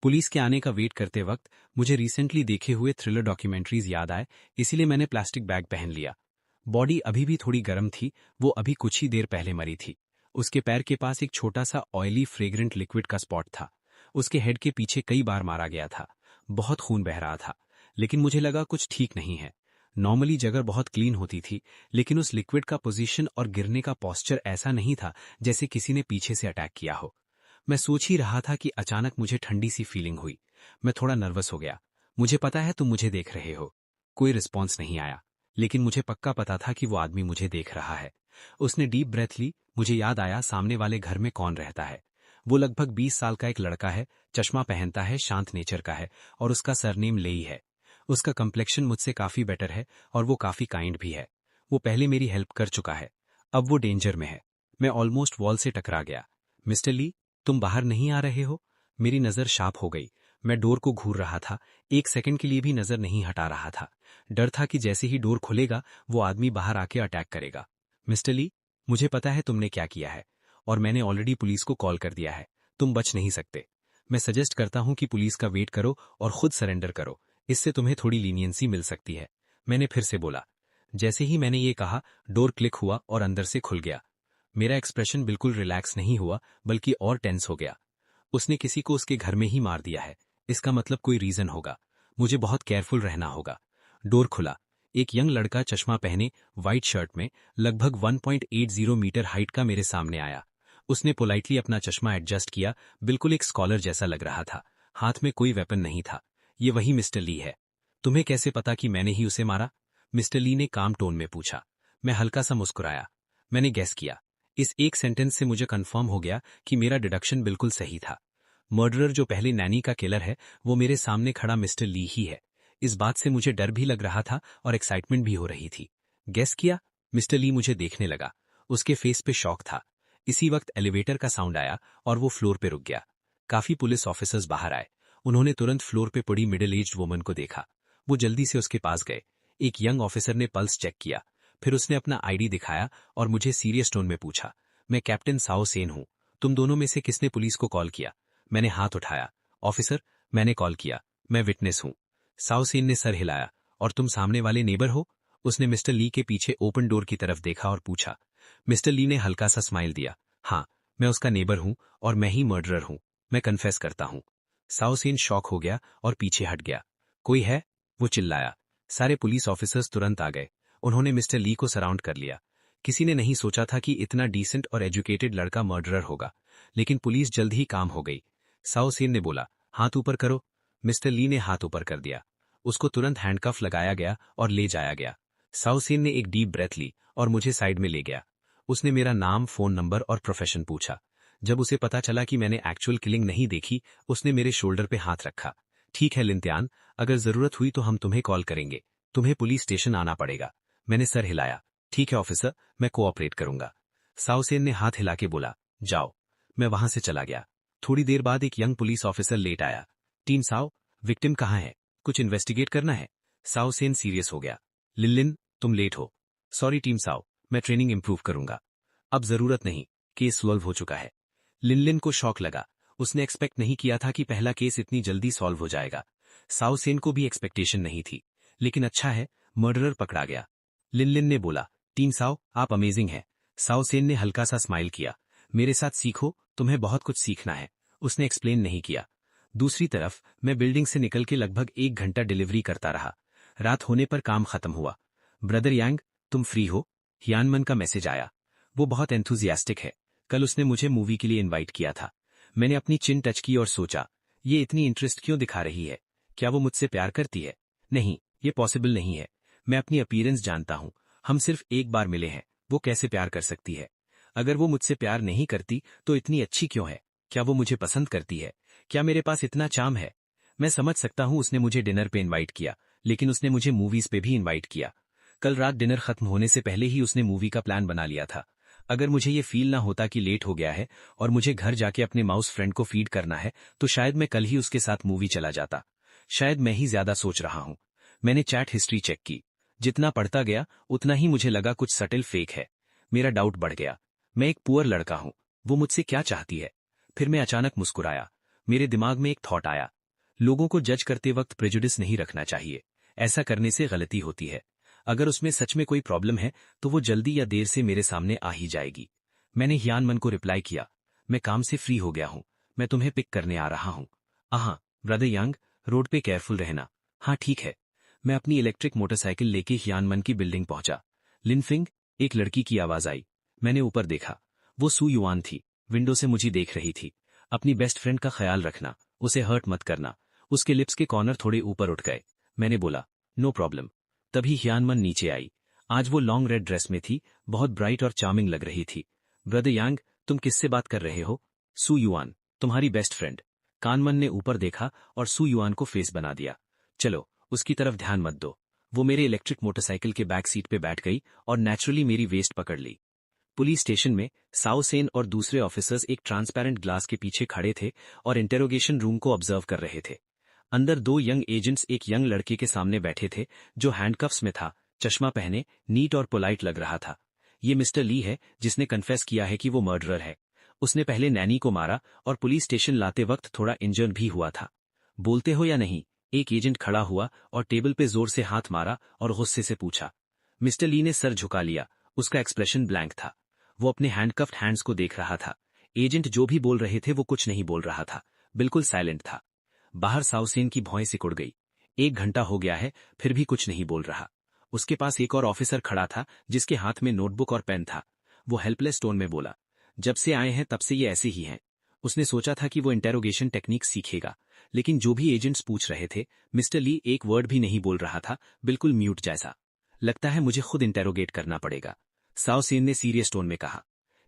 पुलिस के आने का वेट करते वक्त मुझे रिसेंटली देखे हुए थ्रिलर डॉक्यूमेंट्रीज याद आए, इसीलिए मैंने प्लास्टिक बैग पहन लिया। बॉडी अभी भी थोड़ी गर्म थी, वो अभी कुछ ही देर पहले मरी थी। उसके पैर के पास एक छोटा सा ऑयली फ्रेग्रेंट लिक्विड का स्पॉट था। उसके हेड के पीछे कई बार मारा गया था, बहुत खून बह रहा था, लेकिन मुझे लगा कुछ ठीक नहीं है। नॉर्मली जगह बहुत क्लीन होती थी, लेकिन उस लिक्विड का पोजीशन और गिरने का पोस्चर ऐसा नहीं था जैसे किसी ने पीछे से अटैक किया हो। मैं सोच ही रहा था कि अचानक मुझे ठंडी सी फीलिंग हुई। मैं थोड़ा नर्वस हो गया। मुझे पता है तुम मुझे देख रहे हो। कोई रिस्पॉन्स नहीं आया, लेकिन मुझे पक्का पता था कि वो आदमी मुझे देख रहा है। उसने डीप ब्रेथ ली। मुझे याद आया सामने वाले घर में कौन रहता है। वो लगभग 20 साल का एक लड़का है, चश्मा पहनता है, शांत नेचर का है और उसका सरनेम लेई है। उसका कम्प्लेक्शन मुझसे काफी बेटर है और वो काफी काइंड भी है। वो पहले मेरी हेल्प कर चुका है, अब वो डेंजर में है। मैं ऑलमोस्ट वॉल से टकरा गया। मिस्टर ली, तुम बाहर नहीं आ रहे हो? मेरी नजर शार्प हो गई। मैं डोर को घूर रहा था, एक सेकंड के लिए भी नजर नहीं हटा रहा था। डर था कि जैसे ही डोर खुलेगा वो आदमी बाहर आके अटैक करेगा। मिस्टर ली, मुझे पता है तुमने क्या किया है और मैंने ऑलरेडी पुलिस को कॉल कर दिया है। तुम बच नहीं सकते। मैं सजेस्ट करता हूं कि पुलिस का वेट करो और खुद सरेंडर करो, इससे तुम्हें थोड़ी लीनियंसी मिल सकती है। मैंने फिर से बोला। जैसे ही मैंने ये कहा, डोर क्लिक हुआ और अंदर से खुल गया। मेरा एक्सप्रेशन बिल्कुल रिलैक्स नहीं हुआ, बल्कि और टेंस हो गया। उसने किसी को उसके घर में ही मार दिया है, इसका मतलब कोई रीजन होगा। मुझे बहुत केयरफुल रहना होगा। डोर खुला। एक यंग लड़का चश्मा पहने, व्हाइट शर्ट में, लगभग 1.80 मीटर हाइट का मेरे सामने आया। उसने पोलाइटली अपना चश्मा एडजस्ट किया, बिल्कुल एक स्कॉलर जैसा लग रहा था। हाथ में कोई वेपन नहीं था। ये वही मिस्टर ली है। तुम्हें कैसे पता कि मैंने ही उसे मारा?
मिस्टर ली ने काम टोन में पूछा। मैं हल्का सा मुस्कुराया। मैंने गेस किया। इस एक सेंटेंस से मुझे कंफर्म हो गया कि मेरा डिडक्शन बिल्कुल सही था। मर्डरर जो पहले नैनी का किलर है, वो मेरे सामने खड़ा मिस्टर ली ही है। इस बात से मुझे डर भी लग रहा था और एक्साइटमेंट भी हो रही थी। गेस किया? मिस्टर ली मुझे देखने लगा। उसके फेस पे शॉक था। इसी वक्त एलिवेटर का साउंड आया और वो फ्लोर पे रुक गया। काफी पुलिस ऑफिसर्स बाहर आए। उन्होंने तुरंत फ्लोर पे पड़ी मिडिल एज्ड वुमन को देखा। वो जल्दी से उसके पास गए। एक यंग ऑफिसर ने पल्स चेक किया। फिर उसने अपना आईडी दिखाया और मुझे सीरियस टोन में पूछा, मैं कैप्टन साओ सेन हूं। तुम दोनों में से किसने पुलिस को कॉल किया? मैंने हाथ उठाया। ऑफिसर, मैंने कॉल किया। मैं विटनेस हूं। साओ सेन ने सर हिलाया। और तुम सामने वाले नेबर हो? उसने मिस्टर ली के पीछे ओपन डोर की तरफ देखा और पूछा। मिस्टर ली ने हल्का सा स्माइल दिया। हाँ, मैं उसका नेबर हूं और मैं ही मर्डरर हूं। मैं कन्फेस करता हूं। साओ सेन शॉक हो गया और पीछे हट गया। कोई है? वो चिल्लाया। सारे पुलिस ऑफिसर्स तुरंत आ गए। उन्होंने मिस्टर ली को सराउंड कर लिया। किसी ने नहीं सोचा था कि इतना डिसेंट और एजुकेटेड लड़का मर्डरर होगा, लेकिन पुलिस जल्द ही काम हो गई। साओ सेन ने बोला, हाथ ऊपर करो। मिस्टर ली ने हाथ ऊपर कर दिया। उसको तुरंत हैंडकफ लगाया गया और ले जाया गया। साओ सेन ने एक डीप ब्रेथ ली और मुझे साइड में ले गया। उसने मेरा नाम, फोन नंबर और प्रोफेशन पूछा। जब उसे पता चला कि मैंने एक्चुअल किलिंग नहीं देखी, उसने मेरे शोल्डर पे हाथ रखा। ठीक है लिंत्यान, अगर जरूरत हुई तो हम तुम्हें कॉल करेंगे। तुम्हें पुलिस स्टेशन आना पड़ेगा। मैंने सर हिलाया। ठीक है ऑफिसर, मैं कोऑपरेट करूंगा। साओ सेन ने हाथ हिला के बोला, जाओ। मैं वहां से चला गया। थोड़ी देर बाद एक यंग पुलिस ऑफिसर लेट आया। टीम साओ, विक्टिम कहाँ है? कुछ इन्वेस्टिगेट करना है। साओ सेन सीरियस हो गया। लिल्लिन, तुम लेट हो। सॉरी टीम साओ, मैं ट्रेनिंग इंप्रूव करूंगा। अब जरूरत नहीं, केस सॉल्व हो चुका है। लिनलिन को शॉक लगा। उसने एक्सपेक्ट नहीं किया था कि पहला केस इतनी जल्दी सॉल्व हो जाएगा। साओ सेन को भी एक्सपेक्टेशन नहीं थी, लेकिन अच्छा है, मर्डरर पकड़ा गया। लिनलिन ने बोला, टीम साओ, आप अमेजिंग हैं। साओ सेन ने हल्का सा स्माइल किया। मेरे साथ सीखो, तुम्हें बहुत कुछ सीखना है। उसने एक्सप्लेन नहीं किया। दूसरी तरफ मैं बिल्डिंग से निकल के लगभग 1 घंटा डिलीवरी करता रहा। रात होने पर काम खत्म हुआ। ब्रदर यांग, तुम फ्री हो? हियानमन का मैसेज आया। वो बहुत एंथुजियास्टिक है। कल उसने मुझे मूवी के लिए इनवाइट किया था। मैंने अपनी चिन टच की और सोचा, ये इतनी इंटरेस्ट क्यों दिखा रही है? क्या वो मुझसे प्यार करती है? नहीं, ये पॉसिबल नहीं है। मैं अपनी अपीयरेंस जानता हूं। हम सिर्फ एक बार मिले हैं। वो कैसे प्यार कर सकती है? अगर वो मुझसे प्यार नहीं करती तो इतनी अच्छी क्यों है? क्या वो मुझे पसंद करती है? क्या मेरे पास इतना चार्म है? मैं समझ सकता हूं उसने मुझे डिनर पे इनवाइट किया, लेकिन उसने मुझे मूवीज पे भी इनवाइट किया। कल रात डिनर खत्म होने से पहले ही उसने मूवी का प्लान बना लिया था। अगर मुझे ये फील ना होता कि लेट हो गया है और मुझे घर जाके अपने माउस फ्रेंड को फीड करना है, तो शायद मैं कल ही उसके साथ मूवी चला जाता। शायद मैं ही ज्यादा सोच रहा हूं। मैंने चैट हिस्ट्री चेक की। जितना पढ़ता गया उतना ही मुझे लगा कुछ सटल फेक है। मेरा डाउट बढ़ गया। मैं एक पुअर लड़का हूं। वो मुझसे क्या चाहती है? फिर मैं अचानक मुस्कुराया। मेरे दिमाग में एक थॉट आया। लोगों को जज करते वक्त प्रेजुडिस नहीं रखना चाहिए। ऐसा करने से गलती होती है। अगर उसमें सच में कोई प्रॉब्लम है तो वो जल्दी या देर से मेरे सामने आ ही जाएगी। मैंने हियानमन को रिप्लाई किया, मैं काम से फ्री हो गया हूं। मैं तुम्हें पिक करने आ रहा हूं। हाँ ब्रदर यांग, रोड पे केयरफुल रहना। हाँ ठीक है। मैं अपनी इलेक्ट्रिक मोटरसाइकिल लेके हियानमन की बिल्डिंग पहुंचा। लिनफिंग, एक लड़की की आवाज आई। मैंने ऊपर देखा। वो सू युआन थी। विंडो से मुझे देख रही थी। अपनी बेस्ट फ्रेंड का ख्याल रखना, उसे हर्ट मत करना। उसके लिप्स के कॉर्नर थोड़े ऊपर उठ गए। मैंने बोला, नो प्रॉब्लम। तभी हियानमन नीचे आई। आज वो लॉन्ग रेड ड्रेस में थी, बहुत ब्राइट और चार्मिंग लग रही थी। ब्रदर यांग, तुम किससे बात कर रहे हो? सू युआन, तुम्हारी बेस्ट फ्रेंड। कानमन ने ऊपर देखा और सू युआन को फेस बना दिया। चलो, उसकी तरफ ध्यान मत दो। वो मेरे इलेक्ट्रिक मोटरसाइकिल के बैक सीट पे बैठ गई और नेचुरली मेरी वेस्ट पकड़ ली। पुलिस स्टेशन में साओ सेन और दूसरे ऑफिसर्स एक ट्रांसपेरेंट ग्लास के पीछे खड़े थे और इंटेरोगेशन रूम को ऑब्जर्व कर रहे थे। अंदर 2 यंग एजेंट्स एक यंग लड़के के सामने बैठे थे जो हैंडकफ्स में था, चश्मा पहने, नीट और पोलाइट लग रहा था। ये मिस्टर ली है जिसने कन्फेस किया है कि वो मर्डरर है। उसने पहले नैनी को मारा और पुलिस स्टेशन लाते वक्त थोड़ा इंजर्ड भी हुआ था। बोलते हो या नहीं? एक एजेंट खड़ा हुआ और टेबल पे जोर से हाथ मारा और गुस्से से पूछा। मिस्टर ली ने सर झुका लिया। उसका एक्सप्रेशन ब्लैंक था। वो अपने हैंडकफ्ड हैंड्स को देख रहा था। एजेंट जो भी बोल रहे थे वो कुछ नहीं बोल रहा था, बिल्कुल साइलेंट था। बाहर साओ सेन की भौएं सिकुड़ गई। 1 घंटा हो गया है, फिर भी कुछ नहीं बोल रहा। उसके पास एक और ऑफिसर खड़ा था जिसके हाथ में नोटबुक और पेन था। वो हेल्पलेस टोन में बोला, जब से आए हैं तब से ये ऐसे ही हैं। उसने सोचा था कि वो इंटेरोगेशन टेक्निक सीखेगा, लेकिन जो भी एजेंट्स पूछ रहे थे, मिस्टर ली एक वर्ड भी नहीं बोल रहा था, बिल्कुल म्यूट जैसा।
लगता है मुझे खुद इंटेरोगेट करना पड़ेगा, साओ सेन ने सीरियस टोन में कहा।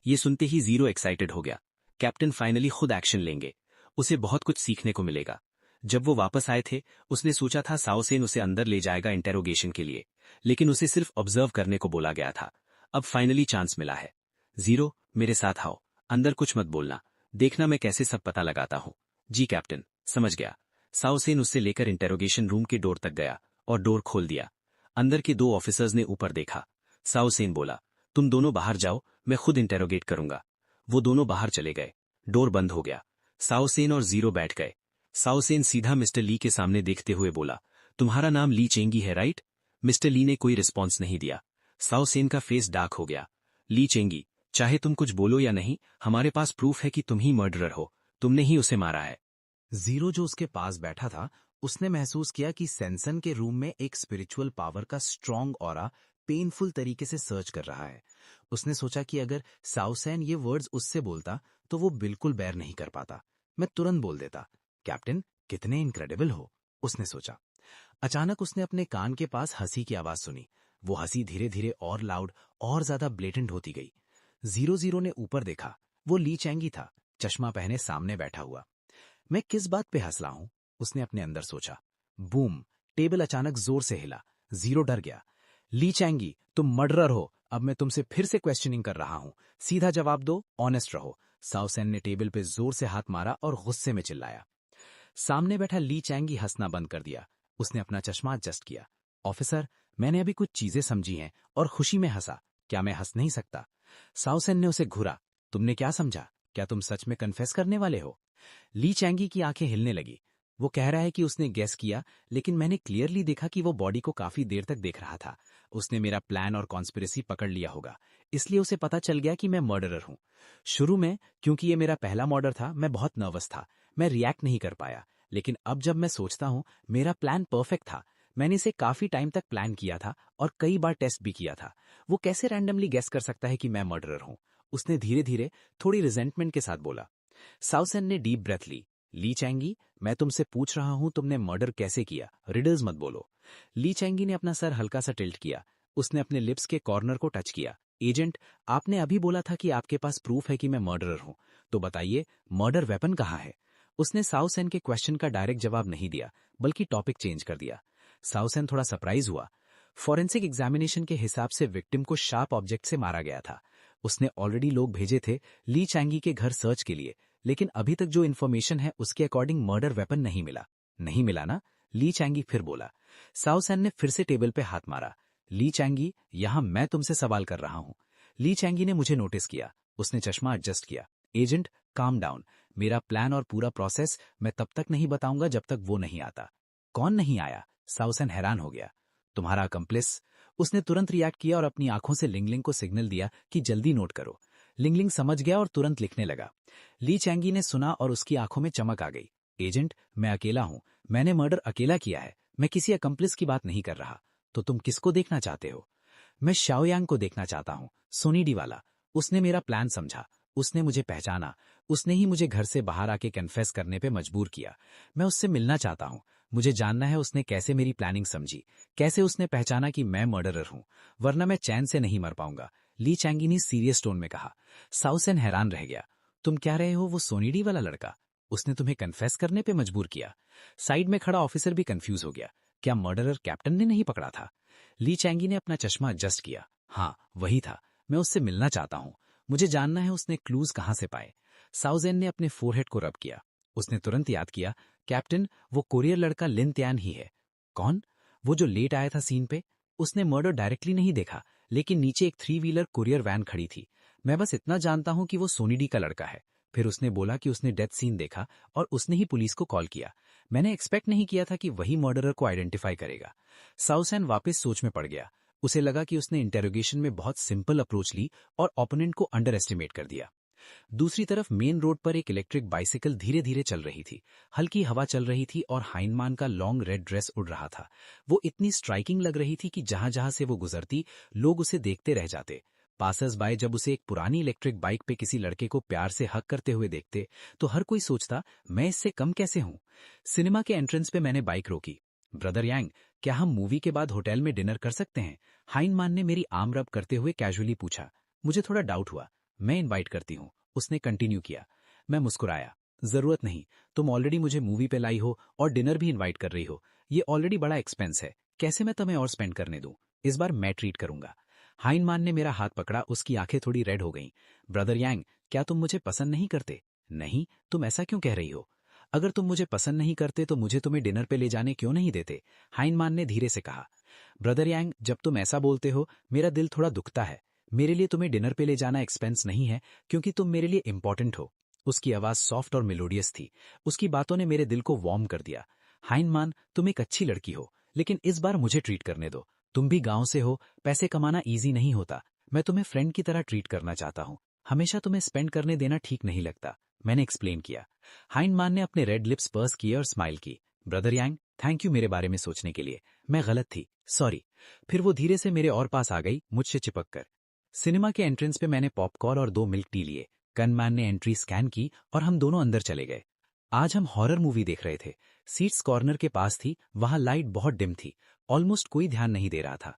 ये सुनते ही जीरो एक्साइटेड हो गया। कैप्टन फाइनली खुद एक्शन लेंगे, उसे बहुत कुछ सीखने को मिलेगा। जब वो वापस आए थे, उसने सोचा था साओ सेन उसे अंदर ले जाएगा इंटेरोगेशन के लिए, लेकिन उसे सिर्फ ऑब्जर्व करने को बोला गया था। अब फाइनली चांस मिला है। जीरो, मेरे साथ आओ, अंदर कुछ मत बोलना, देखना मैं कैसे सब पता लगाता हूँ। जी कैप्टन, समझ गया। साओ सेन उससे लेकर इंटेरोगेशन रूम के डोर तक गया और डोर खोल दिया। अंदर के दो ऑफिसर्स ने ऊपर देखा। साओ सेन बोला, तुम दोनों बाहर जाओ, मैं खुद इंटेरोगेट करूंगा। वो दोनों बाहर चले गए। डोर बंद हो गया। साओ सेन और जीरो बैठ गए। साओ सेन सीधा मिस्टर ली के सामने देखते हुए बोला, तुम्हारा नाम ली चेंगी है राइट? मिस्टर ली ने कोई रिस्पॉन्स नहीं दिया। साओ सेन का फेस डार्क हो गया। ली चेंगी, चाहे तुम कुछ बोलो या नहीं, हमारे पास प्रूफ है कि तुम ही मर्डरर हो, तुमने ही उसे मारा है।
जीरो जो उसके पास बैठा था, उसने महसूस किया कि सेंसन के रूम में एक स्पिरिचुअल पावर का स्ट्रॉन्ग ऑरा पेनफुल तरीके से सर्च कर रहा है। उसने सोचा कि अगर साउसेन ये वर्ड्स उससे बोलता तो वो बिल्कुल बेयर नहीं कर पाता। मैं तुरंत बोल देता, कैप्टन कितने इनक्रेडिबल हो, उसने सोचा। अचानक उसने अपने कान के पास हंसी की आवाज सुनी। वो हंसी धीरे धीरे और लाउड और ज्यादा ब्लेटेंट होती गई। जीरो जीरो ने ऊपर देखा। वो ली चैंगी था, चश्मा पहने सामने बैठा हुआ। मैं किस बात पे हंस रहा हूं, उसने अपने अंदर सोचा। बूम, टेबल अचानक जोर से हिला। जीरो डर गया। ली चैंगी, तुम मर्डरर हो, अब मैं तुमसे फिर से क्वेश्चनिंग कर रहा हूं, सीधा जवाब दो, ऑनेस्ट रहो। साउसेन ने टेबल पे जोर से हाथ मारा और गुस्से में चिल्लाया। सामने बैठा ली चैंगी हंसना बंद कर दिया। उसने अपना चश्मा एडजस्ट किया। ऑफिसर, मैंने अभी कुछ चीजें समझी हैं और खुशी में हंसा, क्या मैं हंस नहीं सकता? साउसेन ने उसे घूरा। तुमने क्या समझा? क्या तुम सच में कन्फेस करने वाले हो? ली चैंगी की आंखें हिलने लगी। वो कह रहा है कि उसने गेस किया, लेकिन मैंने क्लियरली देखा कि वो बॉडी को काफी देर तक देख रहा था। उसने मेरा प्लान और कॉन्स्पिरेसी पकड़ लिया होगा, इसलिए उसे पता चल गया कि मैं मर्डरर हूं। शुरू में, क्योंकि ये मेरा पहला मर्डर था, मैं बहुत नर्वस था, मैं रिएक्ट नहीं कर पाया। लेकिन अब जब मैं सोचता हूं, मेरा प्लान परफेक्ट था। मैंने इसे काफी टाइम तक प्लान किया था और कई बार टेस्ट भी किया था। वो कैसे रैंडमली गेस कर सकता है कि मैं मर्डरर हूं? उसने धीरे धीरे, थोड़ी रिजेंटमेंट के साथ बोला। साउसेन ने डीप ब्रेथ ली। ली चैंगी, मैं तुमसे पूछ रहा हूं तुमने मर्डर कैसे किया, रिडल्स मत बोलो। ली चैंगी ने अपना सर हल्का सा टिल्ट किया। उसने अपने लिप्स के कॉर्नर को टच किया। एजेंट, आपने अभी बोला था कि आपके पास प्रूफ है कि मैं मर्डरर हूं, तो बताइए मर्डर वेपन कहाँ है? उसने साउसेन के क्वेश्चन का डायरेक्ट जवाब नहीं दिया, बल्कि टॉपिक चेंज कर दिया। साउसेन थोड़ा सरप्राइज हुआ। फॉरेंसिक एग्जामिनेशन के हिसाब से विक्टिम को शार्प ऑब्जेक्ट से मारा गया था। उसने ऑलरेडी लोग भेजे थे ली चैंगी के घर सर्च के लिए, लेकिन अभी तक जो इन्फॉर्मेशन है उसके अकॉर्डिंग मर्डर वेपन नहीं मिला। नहीं मिला ना? ली चैंगी फिर बोला। साउसेन ने फिर से टेबल पे हाथ मारा। ली चैंगी, यहां मैं तुमसे सवाल कर रहा हूं। ली चैंगी ने मुझे नोटिस किया। उसने चश्मा एडजस्ट किया। Agent, calm down. मेरा प्लान और पूरा प्रोसेस मैं तब तक नहीं बताऊंगा जब तक वो नहीं आता। कौन नहीं आया? साउसेन हैरान हो गया। तुम्हारा अकम्प्लिस। उसने तुरंत रिएक्ट किया और अपनी आंखों से लिंगलिंग को सिग्नल दिया कि जल्दी नोट करो। लिंगलिंग समझ गया और तुरंत लिखने लगा। ली चैंगी ने सुना और उसकी आंखों में चमक आ गई। एजेंट, मैं अकेला हूं, मैंने मर्डर अकेला किया है, मैं किसी अकम्प्लिस की बात नहीं कर रहा। तो तुम किसको देखना चाहते हो? मैं शाओयांग को देखना चाहता हूं, सोनीडी वाला। उसने मेरा प्लान समझा, उसने मुझे पहचाना, उसने ही मुझे घर से बाहर आके कन्फेस करने पे मजबूर किया। मैं उससे मिलना चाहता हूं। मुझे जानना है उसने कैसे मेरी प्लानिंग समझी, कैसे उसने पहचाना कि मैं मर्डरर हूं, वरना मैं चैन से नहीं मर पाऊंगा। ली चैंगी ने सीरियस टोन में कहा। साउसेन हैरान रह गया। तुम कह रहे हो वो सोनीडी वाला लड़का? उसने तुम्हें कन्फेस करने पे मजबूर किया? साइड में खड़ा ऑफिसर भी कंफ्यूज हो गया। क्या मर्डरर कैप्टन ने नहीं पकड़ा था? ली चैंगी ने अपना चश्मा एडजस्ट किया। हाँ, वही था। मैं उससे मिलना चाहता हूं। मुझे जानना है उसने क्लूज कहां से पाए। साउजेन ने अपने फोरहेड को रब किया। उसने तुरंत याद किया, कैप्टन, वो कोरियर लड़का लिन त्यान ही है। कौन? वो जो लेट आया था सीन पे? उसने मर्डर डायरेक्टली नहीं देखा, लेकिन नीचे एक 3 व्हीलर कुरियर वैन खड़ी थी। मैं बस इतना जानता हूं कि वो सोनीडी का लड़का है। फिर उसने बोला कि उसने डेथ सीन देखा और उसने ही पुलिस को कॉल किया। मैंने एक्सपेक्ट नहीं किया था कि वही मर्डरर को आइडेंटिफाई करेगा। साउसेन वापस सोच में पड़ गया। उसे लगा कि उसने इंटेरोगेशन में बहुत सिंपल अप्रोच ली और ओपोनेंट को अंडर एस्टिमेट कर दिया। दूसरी तरफ मेन रोड पर एक इलेक्ट्रिक बाइसिकल धीरे धीरे चल रही थी। हल्की हवा चल रही थी और हाइनमान का लॉन्ग रेड ड्रेस उड़ रहा था। वो इतनी स्ट्राइकिंग लग रही थी कि जहां जहां से वो गुजरती, लोग उसे देखते रह जाते। पासर्स बाय जब उसे एक पुरानी इलेक्ट्रिक बाइक पे किसी लड़के को प्यार से हक करते हुए देखते, तो हर कोई सोचता, मैं इससे कम कैसे हूं? सिनेमा के एंट्रेंस पे मैंने बाइक रोकी। ब्रदर यांग, क्या हम मूवी के बाद होटल में डिनर कर सकते हैं? हाइनमान ने मेरी आर्म रब करते हुए कैजुअली पूछा। मुझे थोड़ा डाउट हुआ। मैं इनवाइट करती हूँ, उसने कंटिन्यू किया। मैं मुस्कुराया। जरूरत नहीं, तुम ऑलरेडी मुझे मूवी पे लाई हो और डिनर भी इनवाइट कर रही हो। ये ऑलरेडी बड़ा एक्सपेंस है, कैसे मैं तुम्हें और स्पेंड करने दूं? इस बार मैं ट्रीट करूंगा। हाइनमान ने मेरा हाथ पकड़ा, उसकी आंखें थोड़ी रेड हो गईं। ब्रदर यांग, क्या तुम मुझे पसंद नहीं करते? नहीं, तुम ऐसा क्यों कह रही हो? अगर तुम मुझे पसंद नहीं करते तो मुझे तुम्हें डिनर पे ले जाने क्यों नहीं देते? हाइनमान ने धीरे से कहा। ब्रदर यांग, जब तुम ऐसा बोलते हो मेरा दिल थोड़ा दुखता है। मेरे लिए तुम्हें डिनर पे ले जाना एक्सपेंस नहीं है, क्योंकि तुम मेरे लिए इंपॉर्टेंट हो। उसकी आवाज सॉफ्ट और मेलोडियस थी। उसकी बातों ने मेरे दिल को वार्म कर दिया। हाइनमान, तुम एक अच्छी लड़की हो, लेकिन इस बार मुझे ट्रीट करने दो। तुम भी गांव से हो, पैसे कमाना ईजी नहीं होता। मैं तुम्हें फ्रेंड की तरह ट्रीट करना चाहता हूँ। हमेशा तुम्हें स्पेंड करने देना ठीक नहीं लगता। मैंने एक्सप्लेन किया। हाइनमान ने अपने रेड लिप्स पर्स किए और स्माइल की। ब्रदर यांग, थैंक यू मेरे बारे में सोचने के लिए। मैं गलत थी, सॉरी। फिर वो धीरे से मेरे और पास आ गई, मुझसे चिपक कर। सिनेमा के एंट्रेंस पे मैंने पॉपकॉर्न और 2 मिल्क टी लिए। गनमैन ने एंट्री स्कैन की और हम दोनों अंदर चले गए। आज हम हॉरर मूवी देख रहे थे। सीट्स कॉर्नर के पास थी, वहां लाइट बहुत डिम थी। ऑलमोस्ट कोई ध्यान नहीं दे रहा था।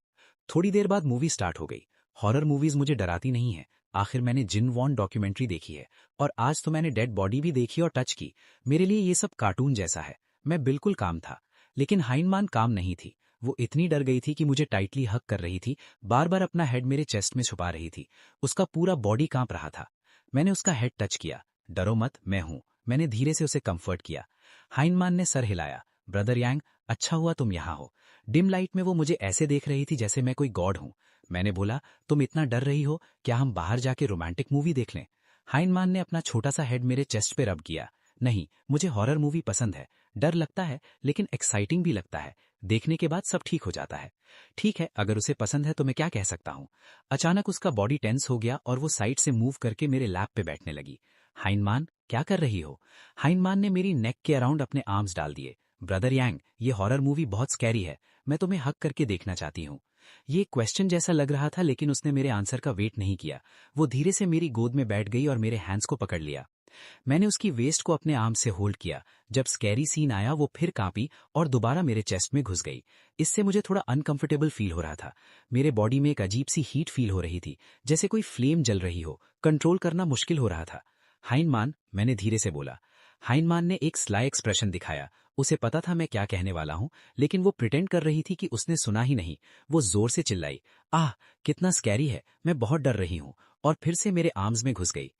थोड़ी देर बाद मूवी स्टार्ट हो गई। हॉरर मूवीज मुझे डराती नहीं है। आखिर मैंने जिन वॉन डॉक्यूमेंट्री देखी है, और आज तो मैंने डेड बॉडी भी देखी और टच की। मेरे लिए ये सब कार्टून जैसा है। मैं बिल्कुल काम था, लेकिन हाइनमान काम नहीं थी। वो इतनी डर गई थी कि मुझे टाइटली हग कर रही थी, बार बार अपना हेड मेरे चेस्ट में छुपा रही थी। उसका पूरा बॉडी कांप रहा था। मैंने उसका हेड टच किया। डरो मत, मैं हूं। मैंने धीरे से उसे कंफर्ट किया। हाइनमान ने सर हिलाया। ब्रदर यांग, अच्छा हुआ तुम यहाँ हो। डिम लाइट में वो मुझे ऐसे देख रही थी जैसे मैं कोई गॉड हूं। मैंने बोला, तुम इतना डर रही हो, क्या हम बाहर जाके रोमांटिक मूवी देख लें? हाइनमान ने अपना छोटा सा हेड मेरे चेस्ट पे रब किया। नहीं, मुझे हॉरर मूवी पसंद है। डर लगता है, लेकिन एक्साइटिंग भी लगता है। देखने के बाद सब ठीक हो जाता है। ठीक है, अगर उसे पसंद है तो मैं क्या कह सकता हूँ। अचानक उसका बॉडी टेंस हो गया और वो साइड से मूव करके मेरे लैप पे बैठने लगी। हाइनमान, क्या कर रही हो? हाइनमान ने मेरी नेक के अराउंड अपने आर्म्स डाल दिए। ब्रदर यांग, ये हॉरर मूवी बहुत स्कैरी है। मैं तुम्हें हक करके देखना चाहती हूँ। ये क्वेश्चन जैसा लग रहा था, लेकिन उसने मेरे आंसर का वेट नहीं किया। वो धीरे से मेरी गोद में बैठ गई और मेरे हैंड्स को पकड़ लिया। मैंने उसकी वेस्ट को अपने आर्म से होल्ड किया। जब स्कैरी सीन आया, वो फिर कांपी और दोबारा मेरे चेस्ट में घुस गई। इससे मुझे थोड़ा अनकंफर्टेबल फील हो रहा था। मेरे बॉडी में एक अजीब सी हीट फील हो रही थी, जैसे कोई फ्लेम जल रही हो। कंट्रोल करना मुश्किल हो रहा था। हाइनमान, मैंने धीरे से बोला। हाइनमान ने एक स्लाई एक्सप्रेशन दिखाया। उसे पता था मैं क्या कहने वाला हूं, लेकिन वो प्रिटेंड कर रही थी कि उसने सुना ही नहीं। वो जोर से चिल्लाई, आह, कितना स्कैरी है, मैं बहुत डर रही हूं, और फिर से मेरे आर्म्स में घुस गई।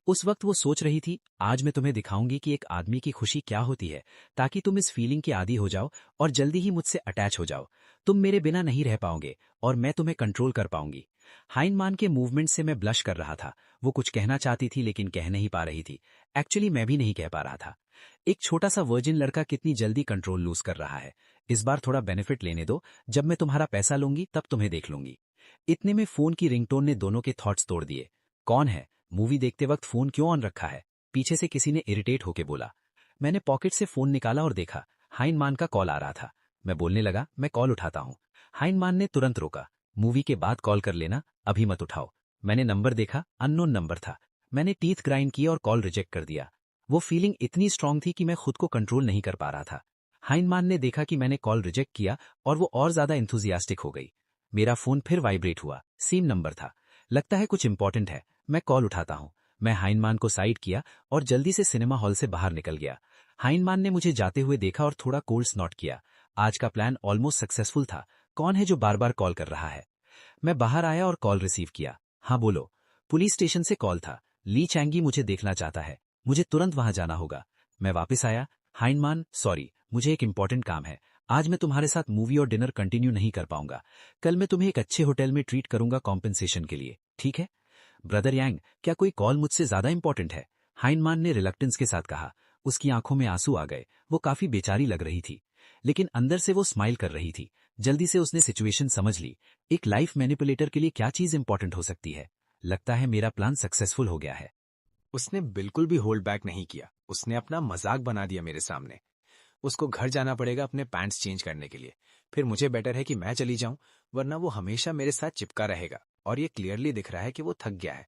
उस वक्त वो सोच रही थी, आज मैं तुम्हें दिखाऊंगी कि एक आदमी की खुशी क्या होती है, ताकि तुम इस फीलिंग के आदी हो जाओ और जल्दी ही मुझसे अटैच हो जाओ। तुम मेरे बिना नहीं रह पाओगे और मैं तुम्हें कंट्रोल कर पाऊंगी। हाइनमान के मूवमेंट से मैं ब्लश कर रहा था। वो कुछ कहना चाहती थी, लेकिन कह नहीं पा रही थी। एक्चुअली मैं भी नहीं कह पा रहा था। एक छोटा सा वर्जिन लड़का कितनी जल्दी कंट्रोल लूज कर रहा है। इस बार थोड़ा बेनिफिट लेने दो, जब मैं तुम्हारा पैसा लूंगी तब तुम्हें देख लूंगी। इतने में फोन की रिंगटोन ने दोनों के थॉट्स तोड़ दिए। कौन है? मूवी देखते वक्त फोन क्यों ऑन रखा है? पीछे से किसी ने इरिटेट होके बोला। मैंने पॉकेट से फोन निकाला और देखा, हाइनमान का कॉल आ रहा था। मैं बोलने लगा, मैं कॉल उठाता हूँ। हाइनमान ने तुरंत रोका। मूवी के बाद कॉल कर लेना, अभी मत उठाओ। मैंने नंबर देखा, अननोन नंबर था। मैंने टीथ ग्राइंड किया और कॉल रिजेक्ट कर दिया। वो फीलिंग इतनी स्ट्रांग थी कि मैं खुद को कंट्रोल नहीं कर पा रहा था। हाइनमान ने देखा कि मैंने कॉल रिजेक्ट किया और वो और ज्यादा इंथुजियास्टिक हो गई। मेरा फोन फिर वाइब्रेट हुआ। सेम नंबर था। लगता है कुछ इंपॉर्टेंट है। मैं कॉल उठाता हूँ। मैं हाइनमान को साइड किया और जल्दी से सिनेमा हॉल से बाहर निकल गया। हाइनमान ने मुझे जाते हुए देखा और थोड़ा कोल्ड स्नॉट किया। आज का प्लान ऑलमोस्ट सक्सेसफुल था। कौन है जो बार बार कॉल कर रहा है? मैं बाहर आया और कॉल रिसीव किया। हाँ बोलो। पुलिस स्टेशन से कॉल था। ली चैंगी मुझे देखना चाहता है। मुझे तुरंत वहां जाना होगा। मैं वापस आया। हाइनमान, सॉरी, मुझे एक इंपॉर्टेंट काम है। आज मैं तुम्हारे साथ मूवी और डिनर कंटिन्यू नहीं कर पाऊंगा। कल मैं तुम्हें एक अच्छे होटल में ट्रीट करूंगा कॉम्पेंसेशन के लिए, ठीक है? ब्रदर यांग, क्या कोई कॉल मुझसे ज्यादा इंपॉर्टेंट है? हाइनमान ने रिलक्टेंस के साथ कहा। उसकी आंखों में आंसू आ गए। वो काफी बेचारी लग रही थी, लेकिन अंदर से वो स्माइल कर रही थी। जल्दी से उसने सिचुएशन समझ ली। एक लाइफ मैनिपुलेटर के लिए क्या चीज इंपॉर्टेंट हो सकती है? लगता है मेरा प्लान सक्सेसफुल हो गया है।
उसने बिल्कुल भी होल्ड बैक नहीं किया। उसने अपना मजाक बना दिया मेरे सामने। उसको घर जाना पड़ेगा अपने पैंट्स चेंज करने के लिए। फिर मुझे बेटर है कि मैं चली जाऊं, वरना वो हमेशा मेरे साथ चिपका रहेगा। और ये क्लियरली दिख रहा है कि वो थक गया है।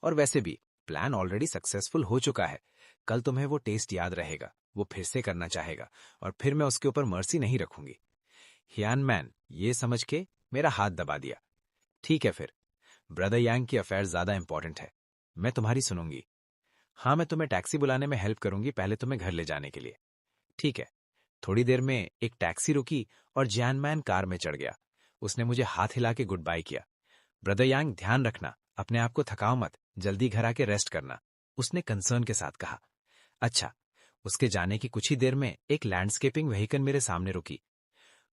और वैसे भी प्लान ऑलरेडी सक्सेसफुल हो चुका है। कल तुम्हें वो टेस्ट याद रहेगा। वो फिर से करना चाहेगा और फिर मैं उसके ऊपर मर्सी नहीं रखूंगी।
हियान मैन ये समझ के मेरा हाथ दबा दिया। ठीक है फिर, ब्रदर यांग की अफेयर ज्यादा इंपॉर्टेंट है, मैं तुम्हारी सुनूंगी। हाँ, मैं तुम्हें टैक्सी बुलाने में हेल्प करूंगी, पहले तुम्हें घर ले जाने के लिए। ठीक है। थोड़ी देर में एक टैक्सी रुकी और जैन मैन कार में चढ़ गया। उसने मुझे हाथ हिला के गुड बाय किया। ब्रदर यांग, ध्यान रखना, अपने आप को थकाओ मत, जल्दी घर आके रेस्ट करना, उसने कंसर्न के साथ कहा। अच्छा। उसके जाने की कुछ ही देर में एक लैंडस्केपिंग व्हीकल मेरे सामने रुकी।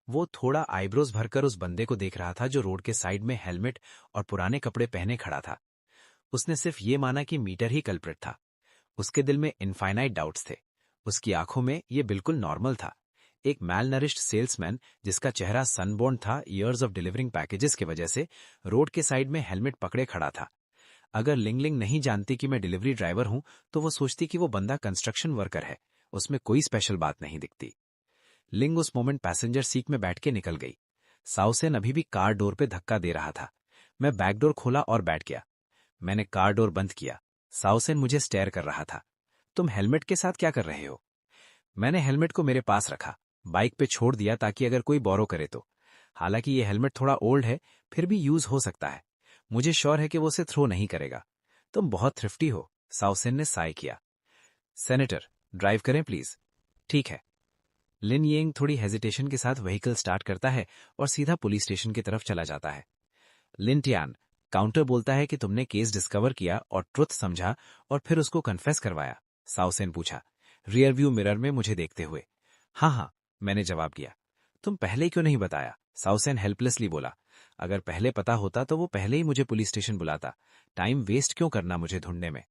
वो थोड़ा आईब्रोज भरकर उस बंदे को देख रहा था जो रोड के साइड में हेलमेट और पुराने कपड़े पहने खड़ा था। उसने सिर्फ ये माना कि मीटर ही कल्प्रिट था। उसके दिल में इनफाइनाइट डाउट्स थे। उसकी आंखों में ये बिल्कुल नॉर्मल था। एक मैलनरिश्ड सेल्समैन जिसका चेहरा सनबर्न था ईयर्स ऑफ डिलीवरिंग पैकेजेस की वजह से, रोड के साइड में हेलमेट पकड़े खड़ा था। अगर लिंगलिंग नहीं जानती कि मैं डिलीवरी ड्राइवर हूं तो वो सोचती कि वो बंदा कंस्ट्रक्शन वर्कर है। उसमें कोई स्पेशल बात नहीं दिखती। लिंग उस मोमेंट पैसेंजर सीट में बैठ के निकल गई। साउसेन अभी भी कार डोर पे धक्का दे रहा था। मैं बैकडोर खोला और बैठ गया। मैंने कार डोर बंद किया। साउसेन मुझे स्टेयर कर रहा था। तुम हेलमेट के साथ क्या कर रहे हो? मैंने हेलमेट को मेरे पास रखा, बाइक पे छोड़ दिया ताकि अगर कोई बोरो करे तो। हालांकि ये हेलमेट थोड़ा ओल्ड है, फिर भी यूज हो सकता है। मुझे श्योर है कि वो उसे थ्रो नहीं करेगा। तुम बहुत थ्रिफ्टी हो, साउसेन ने साय किया। सेनेटर, ड्राइव करें प्लीज। ठीक है। लिन येंग थोड़ी हेजिटेशन के साथ व्हीकल स्टार्ट करता है और सीधा पुलिस स्टेशन की तरफ चला जाता है। लिन टियान, काउंटर बोलता है कि तुमने केस डिस्कवर किया और ट्रुथ समझा और फिर उसको कन्फेस करवाया, साउसेन पूछा, रियर व्यू मिरर में मुझे देखते हुए। हाँ हाँ, मैंने जवाब दिया। तुम पहले क्यों नहीं बताया? साउसेन हेल्पलेसली बोला। अगर पहले पता होता तो वो पहले ही मुझे पुलिस स्टेशन बुलाता। टाइम वेस्ट क्यों करना मुझे ढूंढने में?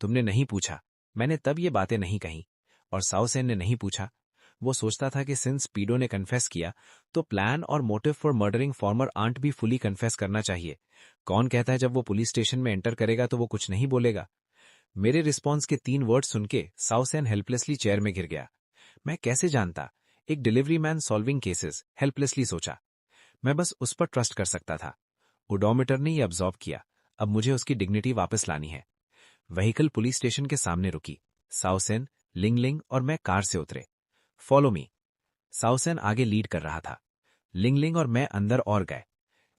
तुमने नहीं पूछा, मैंने तब ये बातें नहीं कही। और साउसेन ने नहीं पूछा। वो सोचता था कि सिंस पीडो ने कन्फेस किया तो प्लान और motive for murdering former aunt भी फुली कन्फेस करना चाहिए। कौन कहता है जब वो पुलिस स्टेशन में एंटर करेगा तो वो कुछ नहीं बोलेगा? मेरे रिस्पॉन्स के 3 वर्ड सुन के साउसेन हेल्पलेसली चेयर में गिर गया। मैं कैसे जानता? एक delivery man solving cases, helplessly सोचा। मैं बस उस पर ट्रस्ट कर सकता था। ओडोमीटर ने ये अब्जॉर्व किया। अब मुझे उसकी डिग्निटी वापस लानी है। व्हीकल पुलिस स्टेशन के सामने रुकी। साउसेन, लिंगलिंग और मैं कार से उतरे। Follow me. साउसेन आगे लीड कर रहा था। लिंगलिंग और मैं अंदर और गए।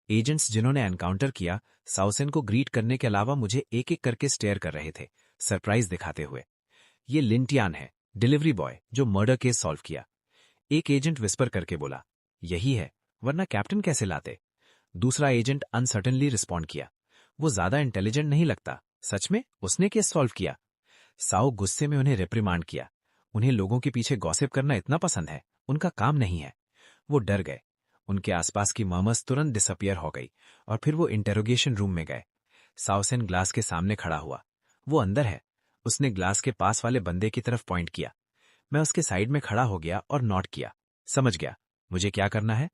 एजेंट्स जिन्होंने एनकाउंटर किया, साउसेन को ग्रीट करने के अलावा मुझे एक एक करके स्टेयर कर रहे थे, सरप्राइज दिखाते हुए। ये लिंटियान है, डिलीवरी बॉय जो मर्डर केस सॉल्व किया। एक एजेंट विस्पर करके बोला, यही है, वरना कैप्टन कैसे लाते? दूसरा एजेंट अनसर्टनली रिस्पॉन्ड किया, वो ज्यादा इंटेलिजेंट नहीं लगता। सच में उसने केस सॉल्व किया? साओ गुस्से में उन्हें रिप्रिमांड किया। उन्हें लोगों के पीछे गॉसिप करना इतना पसंद है, उनका काम नहीं है। वो डर गए। उनके आसपास की मर्मस तुरंत डिसअपियर हो गई और फिर वो इंटेरोगेशन रूम में गए। साउसेन ग्लास के सामने खड़ा हुआ। वो अंदर है। उसने ग्लास के पास वाले बंदे की तरफ पॉइंट किया। मैं उसके साइड में खड़ा हो गया और नॉट किया। समझ गया मुझे क्या करना है।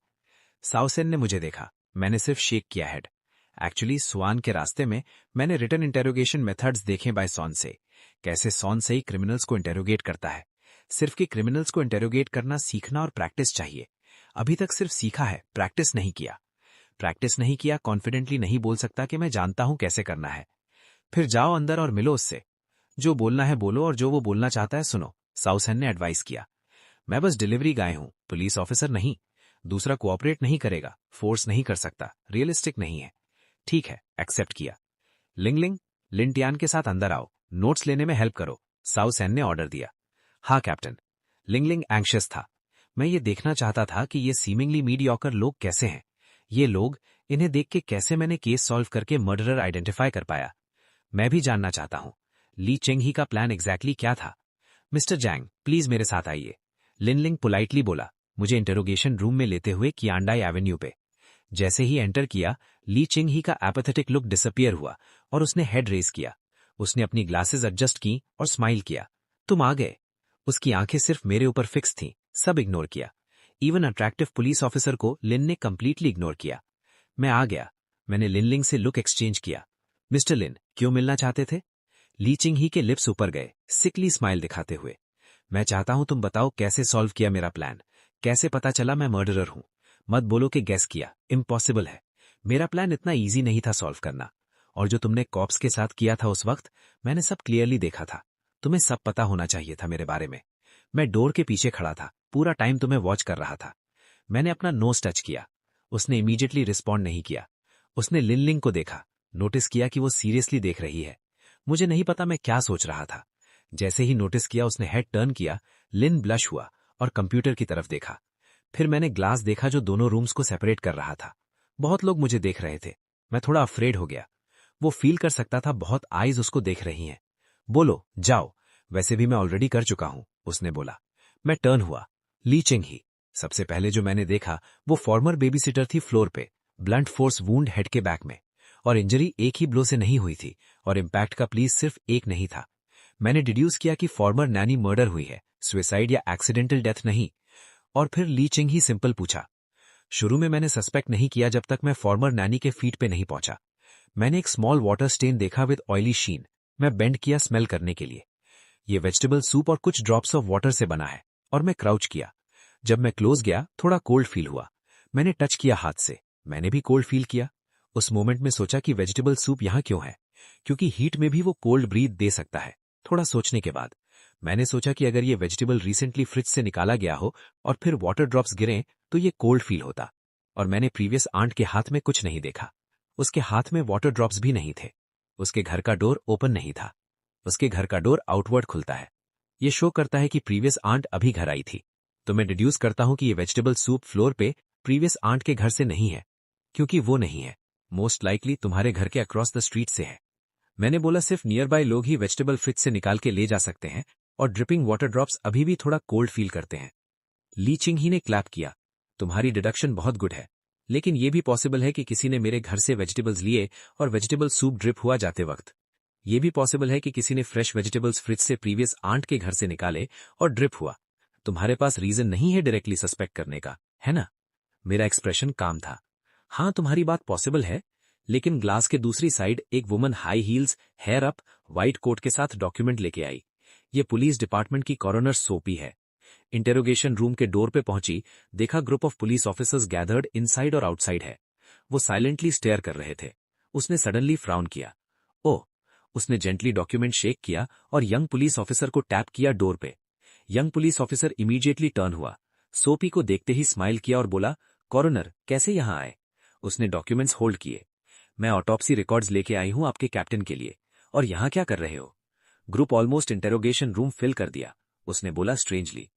साउसेन ने मुझे देखा। मैंने सिर्फ शेक किया हेड। एक्चुअली स्वान के रास्ते में मैंने रिटर्न इंटेरोगेशन मेथड्स देखे बाय सॉन से। कैसे सॉन से ही क्रिमिनल्स को इंटेरोगेट करता है। सिर्फ कि क्रिमिनल्स को इंटेरोगेट करना सीखना और प्रैक्टिस चाहिए। अभी तक सिर्फ सीखा है, प्रैक्टिस नहीं किया। प्रैक्टिस नहीं किया, कॉन्फिडेंटली नहीं बोल सकता कि मैं जानता हूं कैसे करना है। फिर जाओ अंदर और मिलो उससे। जो बोलना है बोलो और जो वो बोलना चाहता है सुनो, साउसेन ने एडवाइस किया। मैं बस डिलीवरी गाय हूं, पुलिस ऑफिसर नहीं। दूसरा कोऑपरेट नहीं करेगा, फोर्स नहीं कर सकता, रियलिस्टिक नहीं है। ठीक है, एक्सेप्ट किया। लिंगलिंग, लिंटियान के साथ अंदर आओ, नोट्स लेने में हेल्प करो, साउसेन ने ऑर्डर दिया। हाँ कैप्टन। लिंगलिंग एंग्शियस था। मैं ये देखना चाहता था कि ये सीमिंगली मीडियोकर लोग कैसे हैं। ये लोग, इन्हें देख के कैसे मैंने केस सॉल्व करके मर्डरर आइडेंटिफाई कर पाया। मैं भी जानना चाहता हूं ली चेंग ही का प्लान एग्जैक्टली क्या था। मिस्टर जैंग, प्लीज मेरे साथ आइए, लिनलिंग पोलाइटली बोला, मुझे इंटेरोगेशन रूम में लेते हुए कियांडाई एवेन्यू पे। जैसे ही एंटर किया, ली चिंग ही का एपैथेटिक लुक डिसअपियर हुआ और उसने हेड रेज किया। उसने अपनी ग्लासेस एडजस्ट की और स्माइल किया। तुम आ गए। उसकी आंखें सिर्फ मेरे ऊपर फिक्स थीं, सब इग्नोर किया। इवन अट्रैक्टिव पुलिस ऑफिसर को लिन ने कंप्लीटली इग्नोर किया। मैं आ गया। मैंने लिनलिंग से लुक एक्सचेंज किया। मिस्टर लिन, क्यों मिलना चाहते थे? ली चिंग ही के लिप्स ऊपर गए, सिकली स्माइल दिखाते हुए। मैं चाहता हूं तुम बताओ कैसे सॉल्व किया मेरा प्लान। कैसे पता चला मैं मर्डरर हूं? मत बोलो कि गेस किया, इम्पॉसिबल है। मेरा प्लान इतना इजी नहीं था सॉल्व करना। और जो तुमने कॉप्स के साथ किया था उस वक्त, मैंने सब क्लियरली देखा था। तुम्हें सब पता होना चाहिए था मेरे बारे में। मैं डोर के पीछे खड़ा था, पूरा टाइम तुम्हें वॉच कर रहा था।
मैंने अपना नोज टच किया। उसने इमीडिएटली रिस्पॉन्ड नहीं किया। उसने लिन लिंग को देखा, नोटिस किया कि वो सीरियसली देख रही है। मुझे नहीं पता मैं क्या सोच रहा था। जैसे ही नोटिस किया उसने हेड टर्न किया, लिन ब्लश हुआ और कंप्यूटर की तरफ देखा। फिर मैंने ग्लास देखा जो दोनों रूम्स को सेपरेट कर रहा था। बहुत लोग मुझे देख रहे थे। मैं थोड़ा अफ्रेड हो गया। वो फील कर सकता था बहुत आईज उसको देख रही हैं। बोलो, जाओ, वैसे भी मैं ऑलरेडी कर चुका हूं, उसने बोला। मैं टर्न हुआ। ली चिंग ही। सबसे पहले जो मैंने देखा वो फॉर्मर बेबी सिटर थी फ्लोर पे, ब्लंट फोर्स वूंड हेड के बैक में। और इंजरी एक ही ब्लो से नहीं हुई थी और इम्पैक्ट का प्लीज सिर्फ एक नहीं था। मैंने डिड्यूस किया कि फॉर्मर नैनी मर्डर हुई है, सुसाइड या एक्सीडेंटल डेथ नहीं। और फिर ली चिंग ही सिंपल पूछा। शुरू में मैंने सस्पेक्ट नहीं किया जब तक मैं फॉर्मर नैनी के फीट पे नहीं पहुंचा। मैंने एक स्मॉल वाटर स्टेन देखा विद ऑयली शीन। मैं बेंड किया स्मेल करने के लिए। ये वेजिटेबल सूप और कुछ ड्रॉप्स ऑफ वाटर से बना है। और मैं क्राउच किया। जब मैं क्लोज गया थोड़ा कोल्ड फील हुआ। मैंने टच किया हाथ से, मैंने भी कोल्ड फील किया। उस मोमेंट में सोचा कि वेजिटेबल सूप यहां क्यों है, क्योंकि हीट में भी वो कोल्ड ब्रीथ दे सकता है। थोड़ा सोचने के बाद मैंने सोचा कि अगर ये वेजिटेबल रिसेंटली फ्रिज से निकाला गया हो और फिर वाटर ड्रॉप्स गिरें तो ये कोल्ड फील होता। और मैंने प्रीवियस आंट के हाथ में कुछ नहीं देखा। उसके हाथ में वाटर ड्रॉप्स भी नहीं थे। उसके घर का डोर ओपन नहीं था। उसके घर का डोर आउटवर्ड खुलता है। ये शो करता है कि प्रीवियस आंट अभी घर आई थी। तो मैं डिड्यूस करता हूं कि ये वेजिटेबल सूप फ्लोर पे प्रीवियस आंट के घर से नहीं है, क्योंकि वो नहीं है। मोस्ट लाइकली तुम्हारे घर के अक्रॉस द स्ट्रीट से है। मैंने बोला सिर्फ नियर बाय लोग ही वेजिटेबल फ्रिज से निकाल के ले जा सकते हैं और ड्रिपिंग वाटर ड्रॉप्स अभी भी थोड़ा कोल्ड फील करते हैं। ली चिंग ही ने क्लैप किया। तुम्हारी डिडक्शन बहुत गुड है, लेकिन ये भी पॉसिबल है कि किसी ने मेरे घर से वेजिटेबल्स लिए और वेजिटेबल सूप ड्रिप हुआ जाते वक्त। ये भी पॉसिबल है कि किसी ने फ्रेश वेजिटेबल्स फ्रिज से प्रीवियस आंट के घर से निकाले और ड्रिप हुआ। तुम्हारे पास रीजन नहीं है डायरेक्टली सस्पेक्ट करने का, है ना? मेरा एक्सप्रेशन काम था। हाँ, तुम्हारी बात पॉसिबल है, लेकिन ग्लास के दूसरी साइड एक woman high heels, hair up, white coat के साथ डॉक्यूमेंट लेके आई। ये पुलिस डिपार्टमेंट की कॉरोनर सोपी है। इंटेरोगेशन रूम के डोर पे पहुंची, देखा group of police officers gathered inside और आउटसाइड है। वो साइलेंटली स्टेयर कर रहे थे। उसने सडनली फ्राउन किया। ओह! उसने जेंटली डॉक्यूमेंट शेक किया और यंग पुलिस ऑफिसर को टैप किया डोर पे। Young police officer immediately turn हुआ, सोपी को देखते ही स्माइल किया और बोला, कॉरोनर, कैसे यहां आए? उसने डॉक्यूमेंट्स होल्ड किए। मैं ऑटोप्सी रिकॉर्ड्स लेके आई हूं आपके कैप्टन के लिए। और यहां क्या कर रहे हो? Group almost interrogation room fill कर दिया, उसने बोला स्ट्रेंजली।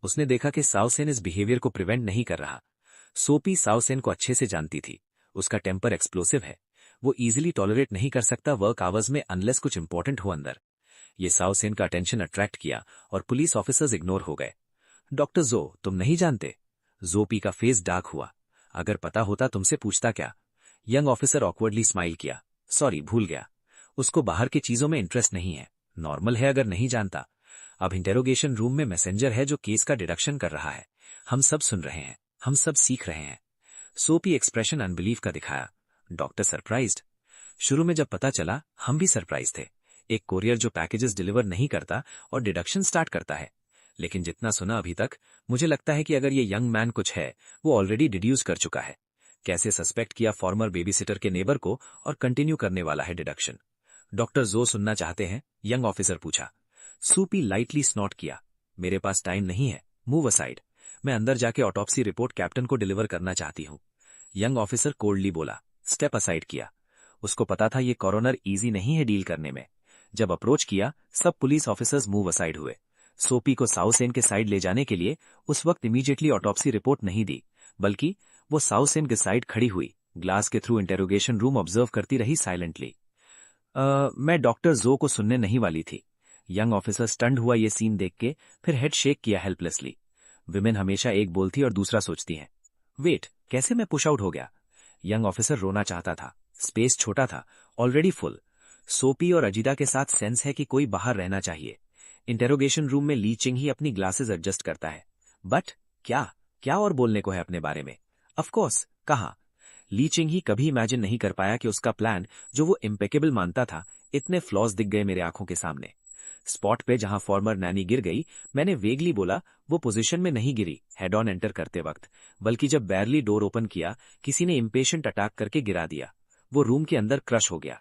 उसने देखा कि साउसेन इस बिहेवियर को प्रिवेंट नहीं कर रहा। सोपी साउसेन को अच्छे से जानती थी। उसका टेम्पर एक्सप्लोसिव है। वो इजीली टॉलरेट नहीं कर सकता वर्क आवर्स में अनलेस कुछ इंपॉर्टेंट हो अंदर। ये साउसेन का अटेंशन अट्रैक्ट किया और पुलिस ऑफिसर्स इग्नोर हो गए। डॉक्टर जो, तुम नहीं जानते? जोपी का फेस डार्क हुआ। अगर पता होता तुमसे पूछता क्या? यंग ऑफिसर ऑकवर्डली स्माइल किया। सॉरी, भूल गया। उसको बाहर की चीजों में इंटरेस्ट नहीं है। नॉर्मल है अगर नहीं जानता। अब इंटेरोगेशन रूम में मैसेंजर है जो केस का डिडक्शन कर रहा है। हम सब सुन रहे हैं, हम सब सीख रहे हैं। सोपी एक्सप्रेशन अनबिलीव का दिखाया। Doctor surprised. शुरू में जब पता चला हम भी सरप्राइज थे। एक कोरियर जो पैकेजेस डिलीवर नहीं करता और डिडक्शन स्टार्ट करता है। लेकिन जितना सुना अभी तक, मुझे लगता है कि अगर ये यंग मैन कुछ है, वो ऑलरेडी डिड्यूस कर चुका है। कैसे सस्पेक्ट किया फॉर्मर बेबीसिटर के नेबर को और कंटिन्यू करने वाला है डिडक्शन। डॉक्टर जो सुनना चाहते हैं? यंग ऑफिसर पूछा। सूपी लाइटली स्नॉट किया। मेरे पास टाइम नहीं है, मूव असाइड। मैं अंदर जाके ऑटोप्सी रिपोर्ट कैप्टन को डिलीवर करना चाहती हूँ। यंग ऑफिसर कोल्डली बोला। स्टेप असाइड किया। उसको पता था ये कॉरोनर इजी नहीं है डील करने में। जब अप्रोच किया, सब पुलिस ऑफिसर्स मूव असाइड हुए। सोपी को साउसेन के साइड ले जाने के लिए उस वक्त इमीडिएटली ऑटोप्सी रिपोर्ट नहीं दी, बल्कि वो साउसेन के साइड खड़ी हुई, ग्लास के थ्रू इंटेरोगेशन रूम ऑब्जर्व करती रही साइलेंटली। मैं डॉक्टर जो को सुनने नहीं वाली थी। यंग ऑफिसर स्टंड हुआ ये सीन देख के, फिर हेड शेक किया हेल्पलेसली। विमेन हमेशा एक बोलती और दूसरा सोचती हैं। वेट, कैसे मैं पुश आउट हो गया? यंग ऑफिसर रोना चाहता था। स्पेस छोटा था, ऑलरेडी फुल। सोपी और अजीदा के साथ सेंस है कि कोई बाहर रहना चाहिए। इंटेरोगेशन रूम में ली चिंग ही अपनी ग्लासेस एडजस्ट करता है। बट क्या क्या और बोलने को है अपने बारे में? ऑफकोर्स, कहा। ली चिंग ही कभी इमेजिन नहीं कर पाया कि उसका प्लान, जो वो इम्पेकेबल मानता था, इतने फ्लॉज दिख गए मेरे आंखों के सामने। स्पॉट पे जहां फॉर्मर नैनी गिर गई, मैंने वेगली बोला वो पोजीशन में नहीं गिरी हेड ऑन एंटर करते वक्त, बल्कि जब बैरली डोर ओपन किया, किसी ने इम्पेशेंट अटैक करके गिरा दिया। वो रूम के अंदर क्रश हो गया।